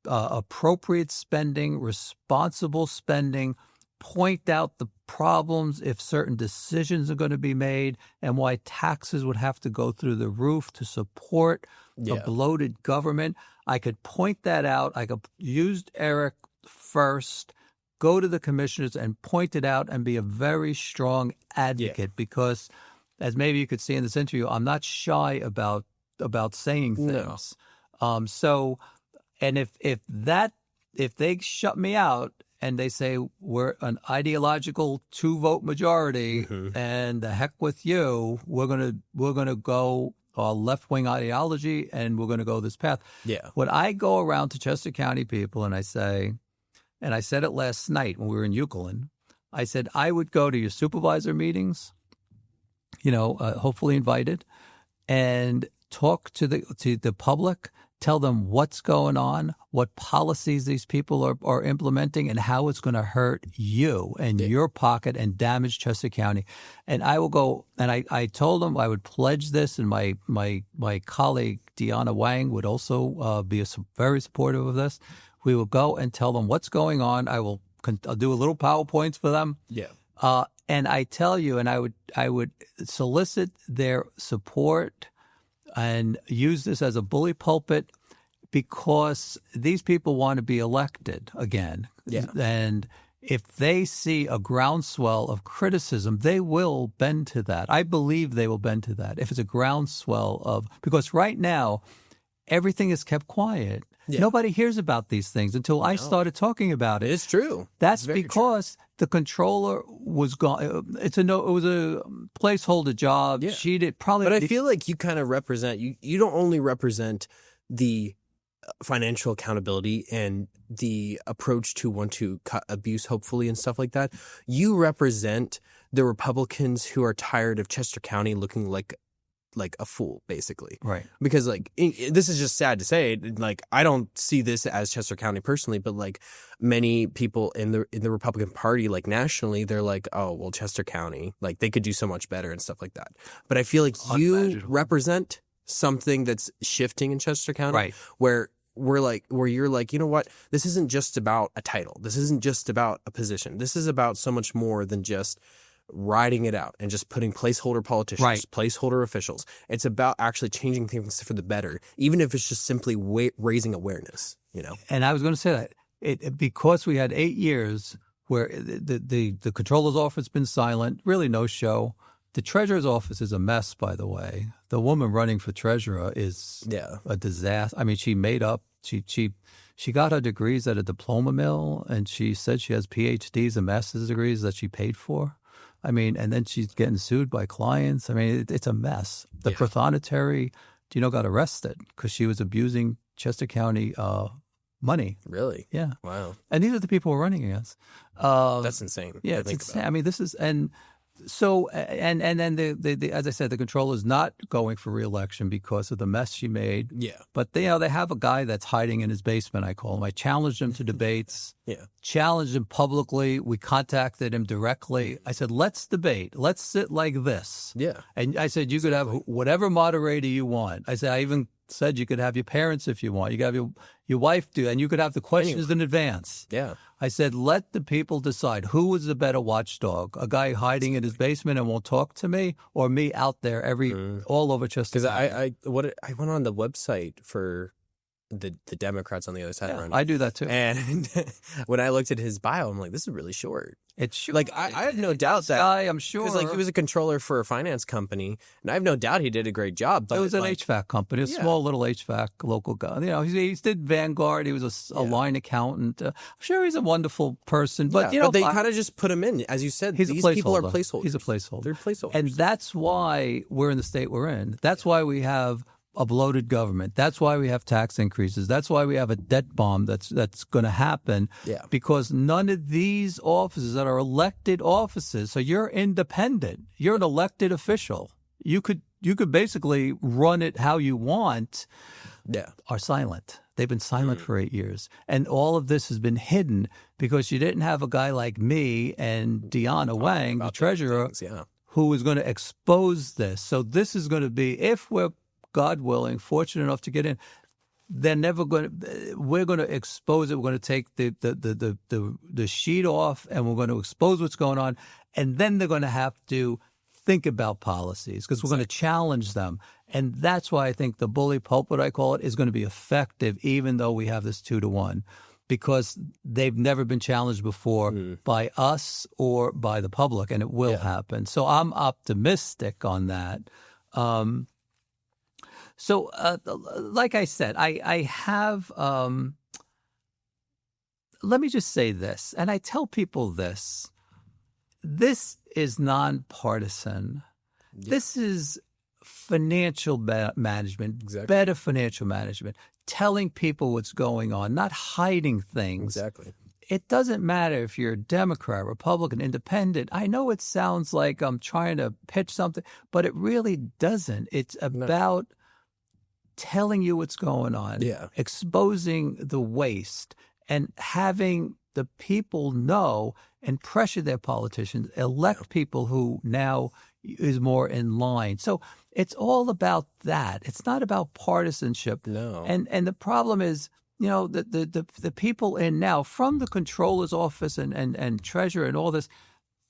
appropriate spending, responsible spending, point out the problems if certain decisions are going to be made and why taxes would have to go through the roof to support a bloated government. I could point that out. I could use Eric first, go to the commissioners and point it out and be a very strong advocate because, as maybe you could see in this interview, I'm not shy about saying things. And if they shut me out and they say we're an ideological 2-vote majority and the heck with you, we're gonna go left-wing ideology and we're gonna go this path. When I go around to Chester County people and I say, and I said it last night when we were in Euclid, I said I would go to your supervisor meetings, hopefully invited, and talk to the public, tell them what's going on, what policies these people are implementing, and how it's going to hurt you and your pocket and damage Chester County. And I will go, and I told them I would pledge this, and my colleague Deanna Wang would also be very supportive of this. We will go and tell them what's going on. I'll do a little PowerPoints for them. And I tell you, and I would solicit their support and use this as a bully pulpit because these people want to be elected again. And if they see a groundswell of criticism, they will bend to that. I believe they will bend to that. If it's a groundswell because right now, everything is kept quiet. Nobody hears about these things until I started talking about it. It's true. That's because the controller was gone. It was a placeholder job. She did probably. But I feel like you kind of represent. You don't only represent the financial accountability and the approach to want to cut abuse, hopefully, and stuff like that. You represent the Republicans who are tired of Chester County looking like a fool, basically. Right. Because this is just sad to say, like I don't see this as Chester County personally, but like many people in the Republican Party, like nationally, they're like, oh well, Chester County, like they could do so much better and stuff like that. But I feel like you represent something that's shifting in Chester County, right? Where you're like, you know what, this isn't just about a title, this isn't just about a position, this is about so much more than just riding it out and just putting placeholder politicians, placeholder officials. It's about actually changing things for the better, even if it's just simply raising awareness, And I was going to say that because we had 8 years where the controller's office has been silent, really no show. The treasurer's office is a mess, by the way. The woman running for treasurer is a disaster. I mean, she got her degrees at a diploma mill, and she said she has PhDs and master's degrees that she paid for. I mean, and then she's getting sued by clients. I mean, it's a mess. The prothonotary, got arrested because she was abusing Chester County money. Really? Yeah. Wow. And these are the people we're running against. That's insane. Yeah, it's insane. I mean, this is, and So and then the as I said, the controller's not going for re-election because of the mess she made. Yeah. But they have a guy that's hiding in his basement. I call him. I challenged him to debates. Yeah. Challenged him publicly. We contacted him directly. I said, let's debate. Let's sit like this. Yeah. And I said, you could have whatever moderator you want. I said, I even said you could have your parents if you want. You could have your wife do, and you could have the questions in advance. Yeah. I said, let the people decide who is the better watchdog, a guy hiding in his basement and won't talk to me, or me out there all over Chester. Because I went on the website for the Democrats on the other side. Yeah, I do that too. And when I looked at his bio, I'm like, this is really short. It's short. Like I have no doubt that guy, I'm sure, because like he was a controller for a finance company, and I have no doubt he did a great job. But it was an HVAC company, a small little HVAC local guy. You know, he did Vanguard. He was a line accountant. I'm sure he's a wonderful person, but but they kind of just put him in, as you said. These people are placeholders. He's a placeholder. They're placeholders, and that's why we're in the state we're in. That's why we have a bloated government. That's why we have tax increases. That's why we have a debt bomb that's going to happen. Yeah. Because none of these offices that are elected offices, so you're independent. You're an elected official. You could basically run it how you want. Yeah. Are silent. They've been silent for 8 years. And all of this has been hidden because you didn't have a guy like me and Deanna Wang, the treasurer, who was going to expose this. So this is going to be, if we're God willing, fortunate enough to get in, they're never going to. We're going to expose it. We're going to take the sheet off, and we're going to expose what's going on, and then they're going to have to think about policies because we're going to challenge them, and that's why I think the bully pulpit, I call it, is going to be effective, even though we have this 2-to-1, because they've never been challenged before by us or by the public, and it will happen. So I'm optimistic on that. So, like I said, I have, let me just say this, and I tell people this is nonpartisan. Yeah. This is financial management, better financial management, telling people what's going on, not hiding things. Exactly. It doesn't matter if you're a Democrat, Republican, Independent. I know it sounds like I'm trying to pitch something, but it really doesn't. It's about telling you what's going on, exposing the waste, and having the people know and pressure their politicians, elect people who now is more in line. So it's all about that. It's not about partisanship. No. And the problem is, you know, the people in now, from the controller's office and treasurer and all this,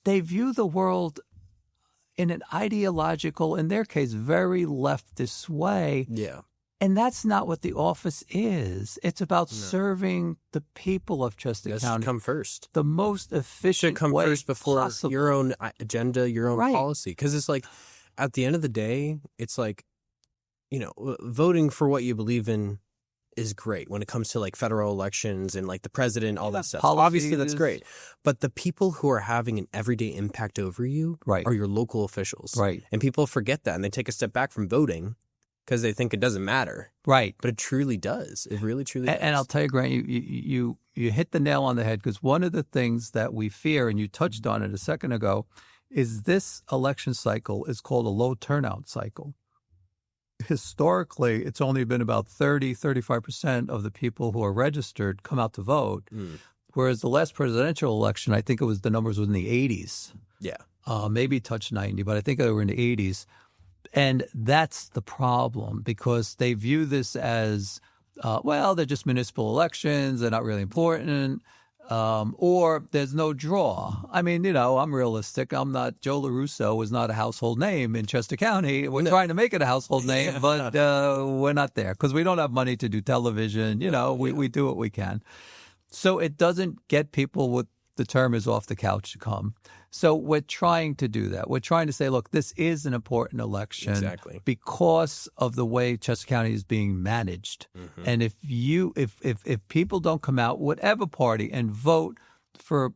they view the world in an ideological, in their case, very leftist way. Yeah. And that's not what the office is. It's about serving the people of Chester County. That should come first. The most efficient should come way first before possible. your own agenda, your own policy. Because it's like, at the end of the day, it's like, you know, voting for what you believe in is great when it comes to like federal elections and like the president, all that stuff. So obviously, that's great. But the people who are having an everyday impact over you are your local officials. Right. And people forget that and they take a step back from voting because they think it doesn't matter. Right. But it truly does. It really, truly does. And I'll tell you, Grant, you hit the nail on the head, because one of the things that we fear, and you touched on it a second ago, is this election cycle is called a low turnout cycle. Historically, it's only been about 35% of the people who are registered come out to vote. Whereas the last presidential election, I think the numbers was in the 80s. Yeah. Maybe touched 90, but I think they were in the 80s. And that's the problem, because they view this as, they're just municipal elections. They're not really important. Or there's no draw. I mean, you know, I'm realistic. Joe Lorusso is not a household name in Chester County. We're trying to make it a household name, but we're not there because we don't have money to do television. You know, we do what we can. So it doesn't get people what the term is off the couch to come. So we're trying to do that. We're trying to say, look, this is an important election because of the way Chester County is being managed. Mm-hmm. And if people don't come out, whatever party, and vote for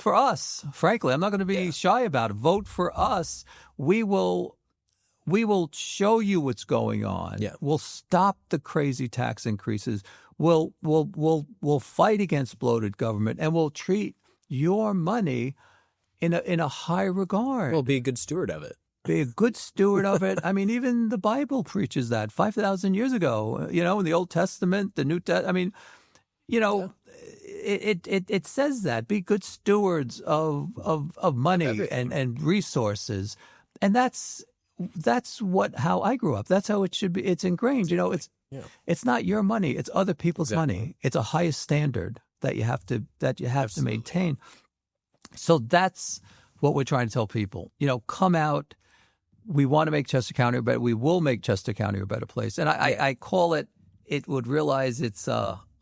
us, frankly, I'm not going to be shy about it. Vote for us. We will show you what's going on. Yeah. We'll stop the crazy tax increases. We'll fight against bloated government, and we'll treat your money in a high regard. Well, be a good steward of it. Be a good steward of it. I mean, even the Bible preaches that 5,000 years ago, in the Old Testament, the New Testament. I mean, it says that. Be good stewards of money and resources. And that's how I grew up. That's how it should be. It's ingrained. It's not your money. It's other people's money. It's a highest standard that you have to maintain. So that's what we're trying to tell people. Come out. We want to make Chester County better. We will make Chester County a better place. And I call it would realize its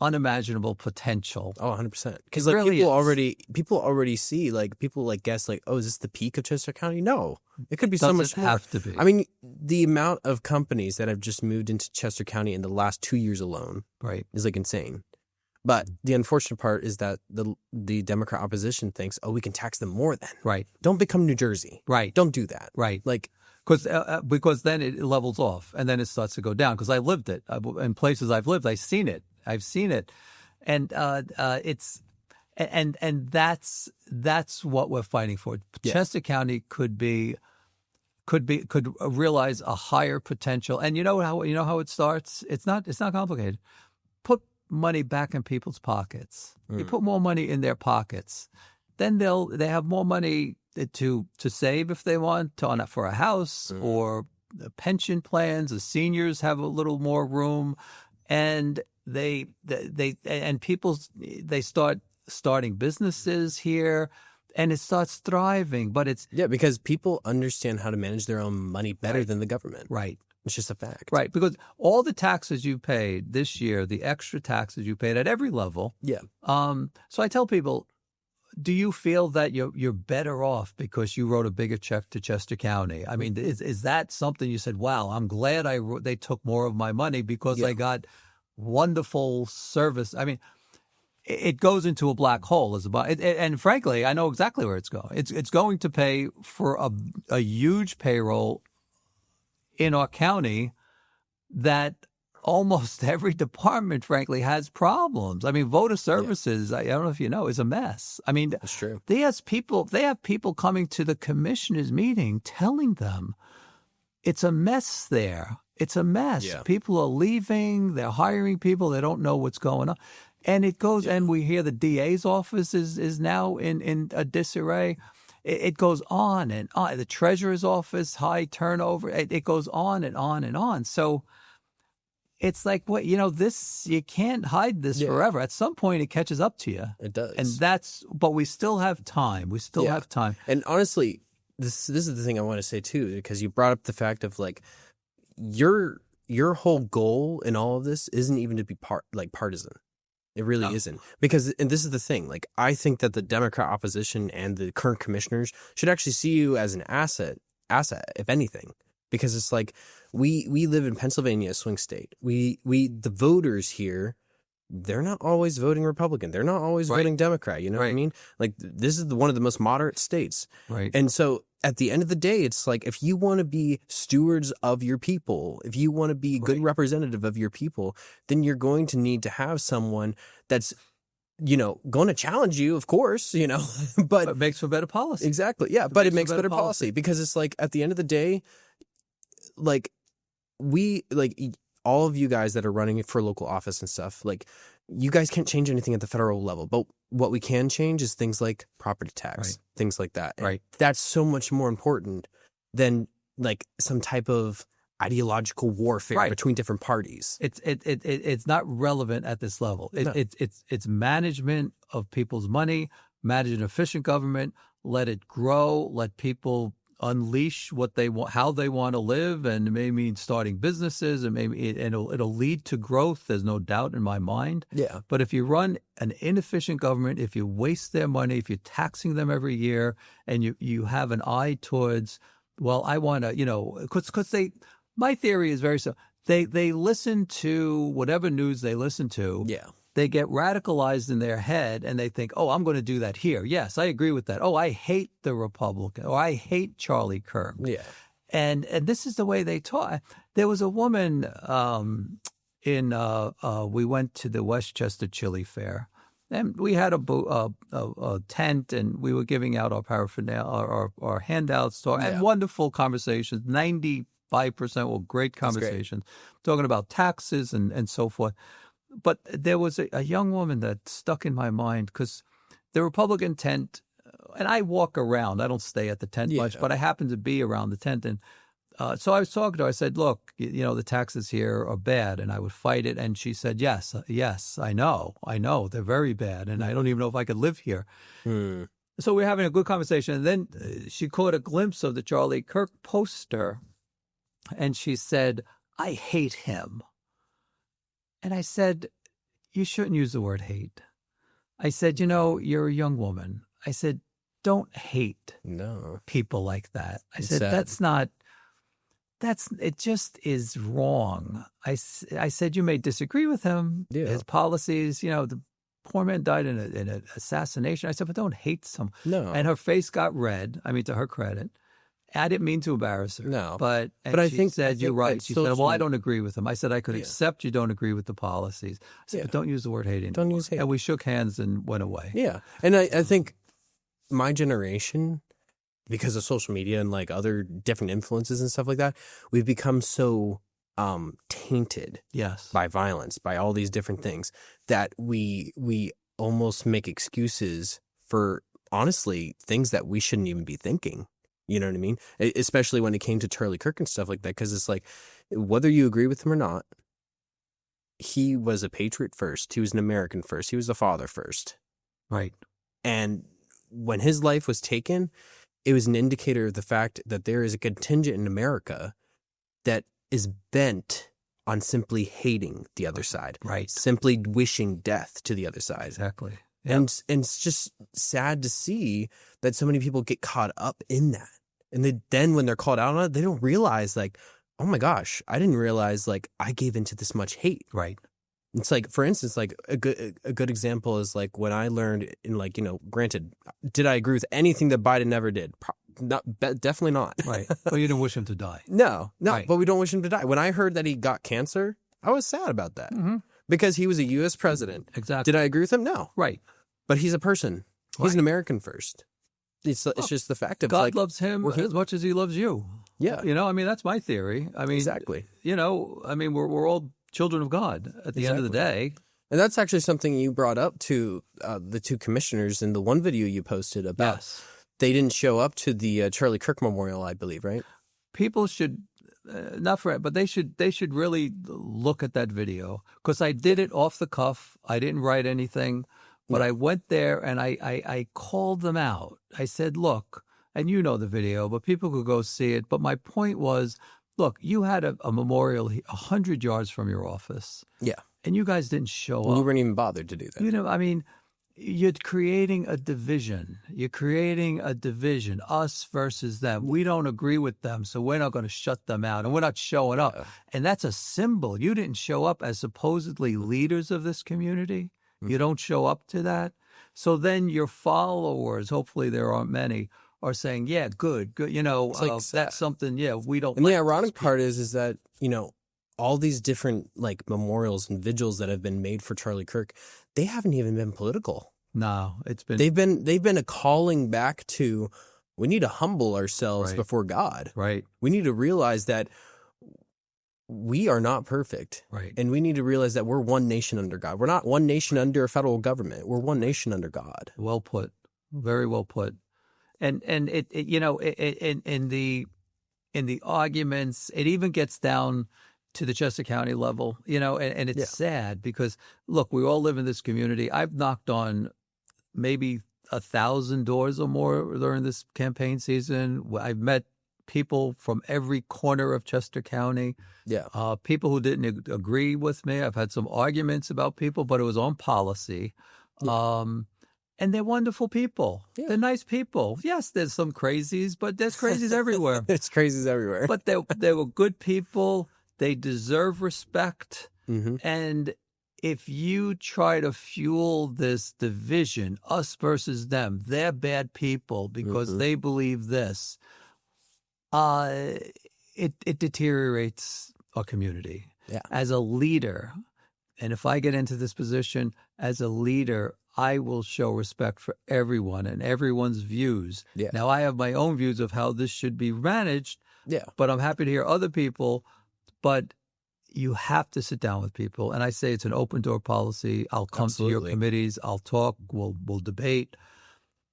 unimaginable potential. Oh, 100%. Because people already see, people guess, oh, is this the peak of Chester County? No. It could be so much more. Have to be. I mean, the amount of companies that have just moved into Chester County in the last 2 years alone is insane. But the unfortunate part is that the Democrat opposition thinks, we can tax them more then. Right. Don't become New Jersey. Right. Don't do that. Right. Because then it levels off and then it starts to go down. Because I lived it in places I've lived. I've seen it, and that's what we're fighting for. Yeah. Chester County could realize a higher potential. And you know how it starts. It's not complicated. Put money back in people's pockets. You put more money in their pockets, then they have more money to save if they want for a house or pension plans. The seniors have a little more room, and people start starting businesses here, and it starts thriving. But it's because people understand how to manage their own money better than the government. Right. It's just a fact. Right, because all the taxes you paid this year, the extra taxes you paid at every level. Yeah. So I tell people, do you feel that you're better off because you wrote a bigger check to Chester County? I mean, is that something you said, wow, I'm glad they took more of my money because I got wonderful service? I mean, it goes into a black hole. And frankly, I know exactly where it's going. It's going to pay for a huge payroll in our county that almost every department, frankly, has problems. I mean, voter services, I don't know if you know, is a mess. I mean, that's true. They have people coming to the commissioners' meeting telling them it's a mess there. It's a mess. Yeah. People are leaving. They're hiring people. They don't know what's going on. And it goes, and we hear the DA's office is now in a disarray. It goes on and on. The treasurer's office, high turnover. It goes on and on and on. So it's like, this, you can't hide this forever. At some point, it catches up to you. It does. And but we still have time. We still have time. And honestly, this is the thing I want to say too, because you brought up the fact of your whole goal in all of this isn't even to be partisan. It really isn't. Because, and this is the thing, I think that the Democrat opposition and the current commissioners should actually see you as an asset, if anything. Because it's we live in Pennsylvania, a swing state. The voters here, they're not always voting Republican. They're not always voting Democrat. You know what I mean? This is one of the most moderate states. Right. And so at the end of the day, it's if you want to be stewards of your people, if you want to be a good representative of your people, then you're going to need to have someone that's, going to challenge you, of course, but it makes for better policy. Exactly. Yeah. But it makes better policy because it's at the end of the day, all of you guys that are running for local office and stuff, you guys can't change anything at the federal level, but what we can change is things like property tax, things like that. And that's so much more important than some type of ideological warfare between different parties. It's not relevant at this level. It's management of people's money, manage an efficient government, let it grow, let people unleash what they want, how they want to live, and it may mean starting businesses, and it'll lead to growth. There's no doubt in my mind. Yeah. But if you run an inefficient government, if you waste their money, if you're taxing them every year, and you have an eye towards, well, I want to, because my theory is very simple. They listen to whatever news they listen to. Yeah. They get radicalized in their head and they think, oh, I'm going to do that here. Yes, I agree with that. Oh, I hate the Republican, or I hate Charlie Kirk. Yeah. And this is the way they talk. There was a woman we went to the Westchester Chili Fair, And we had a tent, and we were giving out our paraphernalia, our handouts, and wonderful conversations. 95% were great conversations, talking about taxes and so forth. But there was a young woman that stuck in my mind because the Republican tent, and I walk around. I don't stay at the tent much, but I happen to be around the tent. And so I was talking to her. I said, look, the taxes here are bad, and I would fight it. And she said, yes, I know. They're very bad, and I don't even know if I could live here. So we're having a good conversation. And then she caught a glimpse of the Charlie Kirk poster, and she said, I hate him. And I said, you shouldn't use the word hate. I said, you're a young woman. I said, don't hate people like that. I said, it just is wrong. I said, you may disagree with him, his policies, the poor man died in an assassination. I said, but don't hate someone. No. And her face got red. I mean, to her credit. I didn't mean to embarrass her. No. But I think you're right. She said, well, I don't agree with him. I said, I could accept you don't agree with the policies. I said, but don't use the word hate anymore. Don't use hate. And we shook hands and went away. Yeah. And I think my generation, because of social media and like other different influences and stuff like that, we've become so tainted by violence, by all these different things, that we almost make excuses for, honestly, things that we shouldn't even be thinking. You know what I mean? Especially when it came to Charlie Kirk and stuff like that, because it's like, whether you agree with him or not, he was a patriot first. He was an American first. He was a father first. Right. And when his life was taken, it was an indicator of the fact that there is a contingent in America that is bent on simply hating the other side. Right. Simply wishing death to the other side. Exactly. Yep. And it's just sad to see that so many people get caught up in that. And then when they're called out on it, they don't realize, like, oh my gosh, I didn't realize, like, I gave into this much hate. Right. It's like, for instance, like a good example is like when I learned in, like, granted, did I agree with anything that Biden ever did? Definitely not. Right. Well, you didn't wish him to die. No, right. But we don't wish him to die. When I heard that he got cancer, I was sad about that. Mm-hmm. Because he was a U.S. president. Exactly. Did I agree with him? No. Right. But he's a person. Right. He's an American first. It's just the fact of, God, like, loves him as much as he loves you. Yeah. I mean, that's my theory. I mean, exactly. We're all children of God at the end of the day. And that's actually something you brought up to the two commissioners in the one video you posted about. Yes. They didn't show up to the Charlie Kirk Memorial, I believe, right? People should, not for it, but they should really look at that video, because I did it off the cuff. I didn't write anything, but I went there and I called them out. I said, look, and you know the video, but people could go see it. But my point was, look, you had a memorial 100 yards from your office. Yeah. And you guys didn't show up. You weren't even bothered to do that. You're creating a division. Us versus them. We don't agree with them, so we're not going to shut them out, and we're not showing up. And that's a symbol. You didn't show up as supposedly leaders of this community. You don't show up to that. So then your followers, hopefully there aren't many, are saying, yeah, good. That's something, we don't. And the ironic part is that, all these different, like, memorials and vigils that have been made for Charlie Kirk, they haven't even been political. No, it's been. They've been a calling back to, we need to humble ourselves before God. Right. We need to realize that we are not perfect. Right. And we need to realize that we're one nation under God. We're not one nation under a federal government. We're one nation under God. Well put. Very well put. And it in the arguments, it even gets down to the Chester County level, and it's sad because, look, we all live in this community. I've knocked on maybe 1,000 doors or more during this campaign season. I've met people from every corner of Chester County. Yeah. People who didn't agree with me. I've had some arguments about people, but it was on policy. Yeah. And they're wonderful people. Yeah. They're nice people. Yes, there's some crazies, but there's crazies everywhere. It's crazies everywhere. But they were good people. They deserve respect. Mm-hmm. And if you try to fuel this division, us versus them, they're bad people because they believe this, it deteriorates our community. Yeah. As a leader, and if I get into this position as a leader, I will show respect for everyone and everyone's views. Yeah. Now, I have my own views of how this should be managed, Yeah. but I'm happy to hear other people. But you have to sit down with people. And I say it's an open door policy. I'll come to your Absolutely. committees. I'll talk. We'll debate.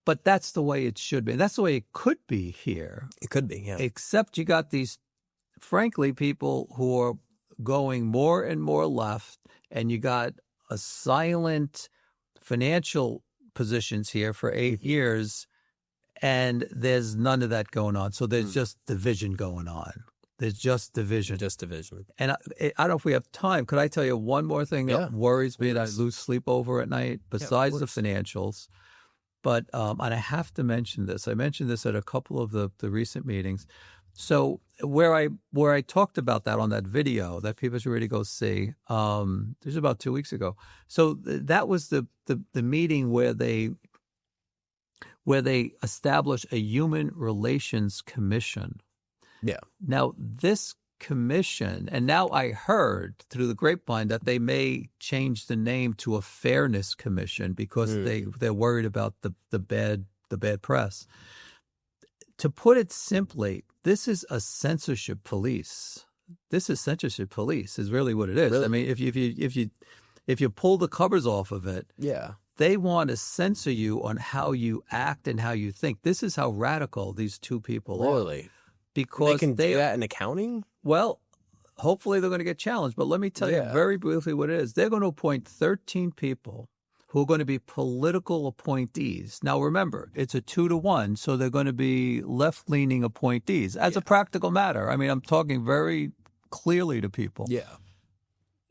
But that's the way it should be. And that's the way it could be here. It could be, yeah. Except you got these, frankly, people who are going more and more left, and you got a silent financial positions here for 8 years, and there's none of that going on. So there's just division going on. There's just division. Just division. And I don't know if we have time. Could I tell you one more thing that worries me, that I lose sleep over at night, besides the financials? But and I have to mention this. I mentioned this at a couple of the recent meetings. So where I talked about that on that video that people should really go see, this was about 2 weeks ago. So that was the meeting where they established a human relations commission. Yeah. Now this commission, and now I heard through the grapevine that they may change the name to a fairness commission because they're worried about the bad press. To put it simply, this is a censorship police. This is censorship police is really what it is. Really? I mean, if you pull the covers off of it, Yeah. they want to censor you on how you act and how you think. This is how radical these two people are. Really? Because They can do that in accounting? Well, hopefully they're going to get challenged. But let me tell you very briefly what it is. They're going to appoint 13 people who are going to be political appointees. Now, remember, it's a 2-to-1, so they're going to be left-leaning appointees. As a practical matter, I mean, I'm talking very clearly to people. Yeah.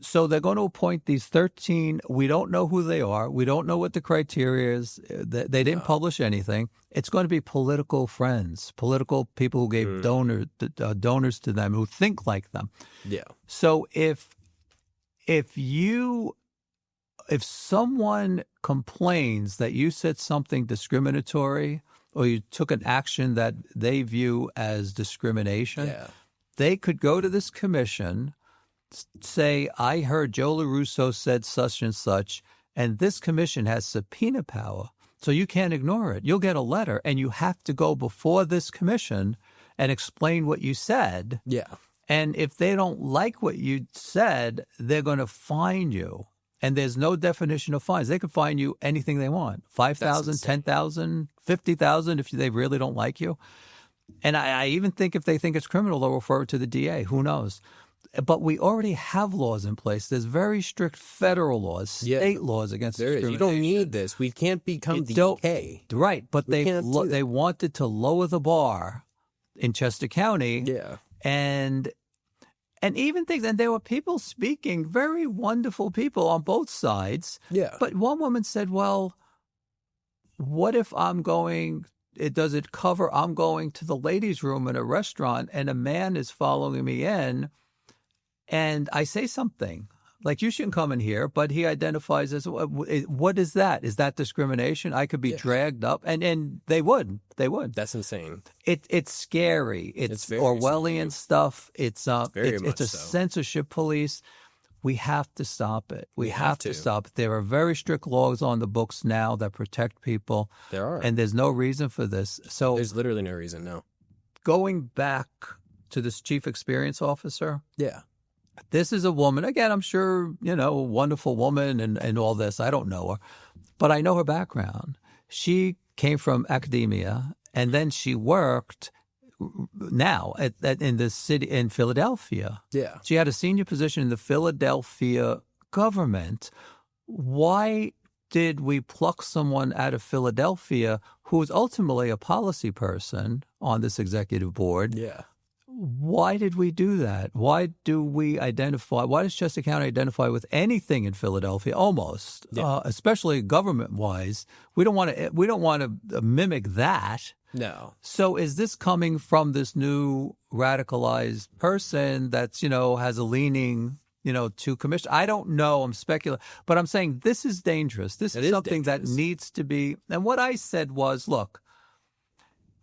So they're going to appoint these 13. We don't know who they are. We don't know what the criteria is. They didn't publish anything. It's going to be political friends, political people who gave donors to them, who think like them. Yeah. So if someone complains that you said something discriminatory or you took an action that they view as discrimination, they could go to this commission, say, I heard Joe Lorusso said such and such, and this commission has subpoena power, so you can't ignore it. You'll get a letter, and you have to go before this commission and explain what you said. Yeah. And if they don't like what you said, they're going to fine you. And there's no definition of fines. They can fine you anything they want, $5,000, $10,000, $50,000 if they really don't like you. And I even think if they think it's criminal, they'll refer it to the DA. Who knows? But we already have laws in place. There's very strict federal laws, state laws against discrimination. You don't need this. We can't become the UK. Right, but they they wanted to lower the bar in Chester County. Yeah. And even things, and there were people speaking, very wonderful people on both sides. Yeah. But one woman said, well, what if I'm going to the ladies' room in a restaurant and a man is following me in and I say something like, you shouldn't come in here, but he identifies as, what is that? Is that discrimination? I could be dragged up, and they would. That's insane. It's scary. It's very Orwellian stuff. It's very it's much a so. censorship police. We have to stop it. We have to to. stop it. There are very strict laws on the books now that protect people. There are. And there's no reason for this. So There's literally no reason, no. going back to this chief experience officer, Yeah. this is a woman, again, I'm sure, a wonderful woman and all this. I don't know her, but I know her background. She came from academia, and then she worked now in the city in Philadelphia. Yeah. She had a senior position in the Philadelphia government. Why did we pluck someone out of Philadelphia who was ultimately a policy person on this executive board? Yeah. Why did we do that? Why does Chester County identify with anything in Philadelphia? Almost, especially government-wise. We don't want to mimic that. No. So is this coming from this new radicalized person that's, has a leaning, to commission? I don't know. I'm speculating. But I'm saying this is dangerous. This is something that needs to be. And what I said was, look,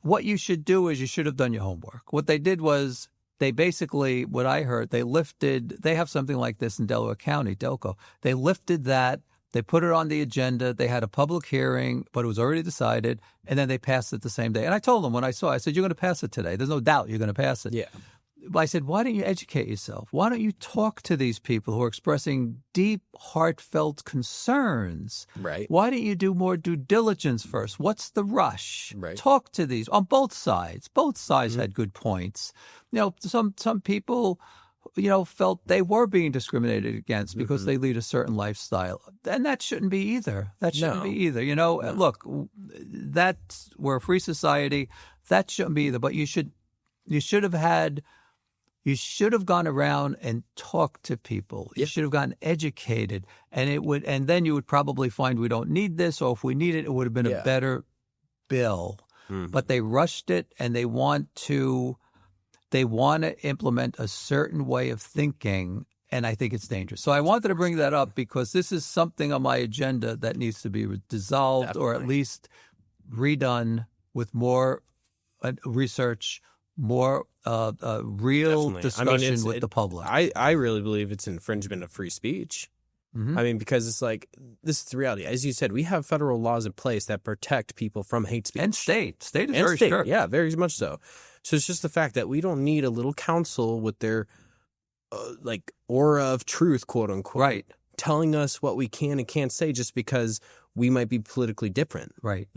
what you should do is you should have done your homework. What they did was they basically, what I heard, they have something like this in Delaware County, Delco. They lifted that They put it on the agenda. They had a public hearing, but it was already decided, and then they passed it the same day. And I told them when I saw it, I said, you're going to pass it today. There's no doubt you're going to pass it. Yeah. But I said, why don't you educate yourself? Why don't you talk to these people who are expressing deep, heartfelt concerns? Right. Why don't you do more due diligence first? What's the rush? Right. Talk to these on both sides. Both sides had good points. Some people, felt they were being discriminated against because they lead a certain lifestyle. And that shouldn't be either. That shouldn't be either. Look, we're a free society. That shouldn't be either. But you should have gone around and talked to people. You should have gotten educated, and then you would probably find we don't need this, or if we need it, it would have been a better bill. Mm-hmm. But they rushed it, and they want to implement a certain way of thinking, and I think it's dangerous. So I wanted to bring that up because this is something on my agenda that needs to be dissolved or at least redone with more research, more real discussion with the public. I really believe it's infringement of free speech. Mm-hmm. I mean, because it's like, this is the reality. As you said, we have federal laws in place that protect people from hate speech. And state is very strict. Yeah, very much so. So it's just the fact that we don't need a little council with their aura of truth, quote unquote, right, telling us what we can and can't say just because we might be politically different, right?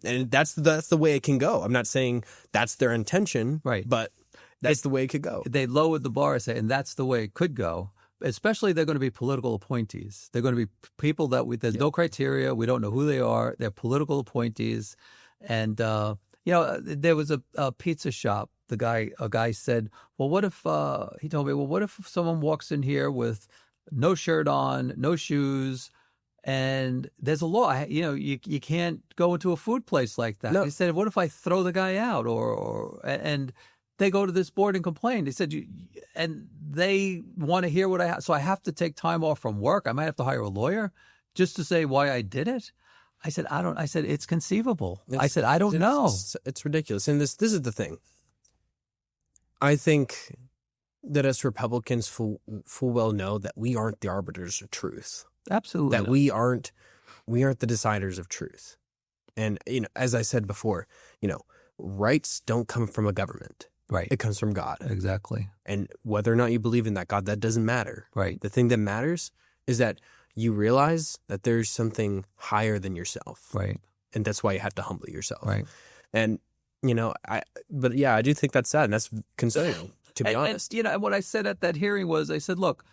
And that's the way it can go. I'm not saying that's their intention, right? But that's the way it could go. They lowered the bar, and that's the way it could go. Especially, they're going to be political appointees. They're going to be people that there's no criteria. We don't know who they are. They're political appointees, and there was a pizza shop. A guy said, "Well, what if?" He told me, "Well, what if someone walks in here with no shirt on, no shoes?" And there's a law, you can't go into a food place like that. No. He said, what if I throw the guy out? And they go to this board and complain. They said, and they want to hear what I have. So I have to take time off from work. I might have to hire a lawyer just to say why I did it. I said, it's conceivable. I don't know. It's ridiculous. And this is the thing. I think that us Republicans full well know that we aren't the arbiters of truth. Absolutely. That we aren't the deciders of truth. And, as I said before, rights don't come from a government. Right. It comes from God. Exactly. And whether or not you believe in that God, that doesn't matter. Right. The thing that matters is that you realize that there's something higher than yourself. Right. And that's why you have to humble yourself. Right. And, I do think that's sad. And that's concerning, to be honest. And what I said at that hearing was, I said, look,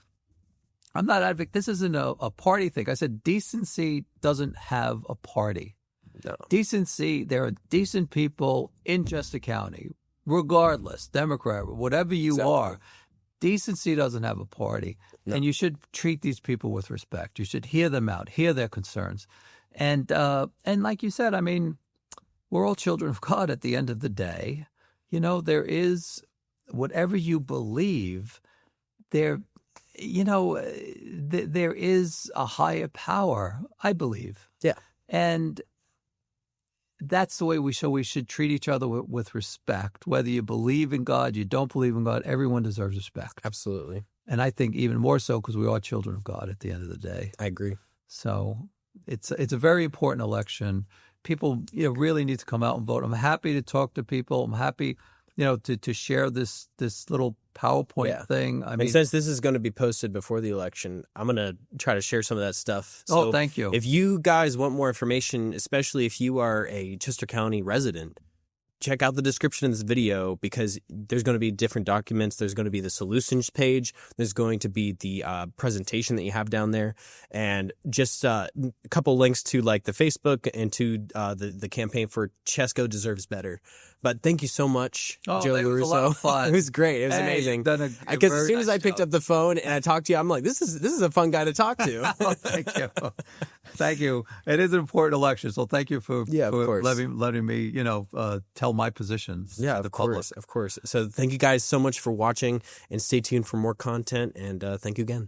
I'm not advocating. This isn't a party thing. I said decency doesn't have a party. No. Decency, there are decent people in Chester County, regardless, Democrat, whatever you are. Decency doesn't have a party. No. And you should treat these people with respect. You should hear them out, hear their concerns. And like you said, I mean, we're all children of God at the end of the day. There is, whatever you believe, there is a higher power, I believe. Yeah. And that's the way we should treat each other with respect. Whether you believe in God, you don't believe in God, everyone deserves respect. Absolutely. And I think even more so because we are children of God at the end of the day. I agree. So it's a very important election. People really need to come out and vote. I'm happy to talk to people. I'm happy to share this little PowerPoint thing. I mean, since this is going to be posted before the election, I'm going to try to share some of that stuff. So thank you. If you guys want more information, especially if you are a Chester County resident, check out the description of this video because there's going to be different documents. There's going to be the solutions page. There's going to be the presentation that you have down there, and just a couple links to the Facebook and to the campaign for Chesco Deserves Better. But thank you so much, Joe Lorusso. It was a lot of fun. It was great. It was amazing. Because as soon as I picked up the phone and I talked to you, I'm like, this is a fun guy to talk to. Thank you. Thank you. It is an important election, so thank you for letting me tell my positions. Yeah, to the public. Of course. So thank you guys so much for watching, and stay tuned for more content. And thank you again.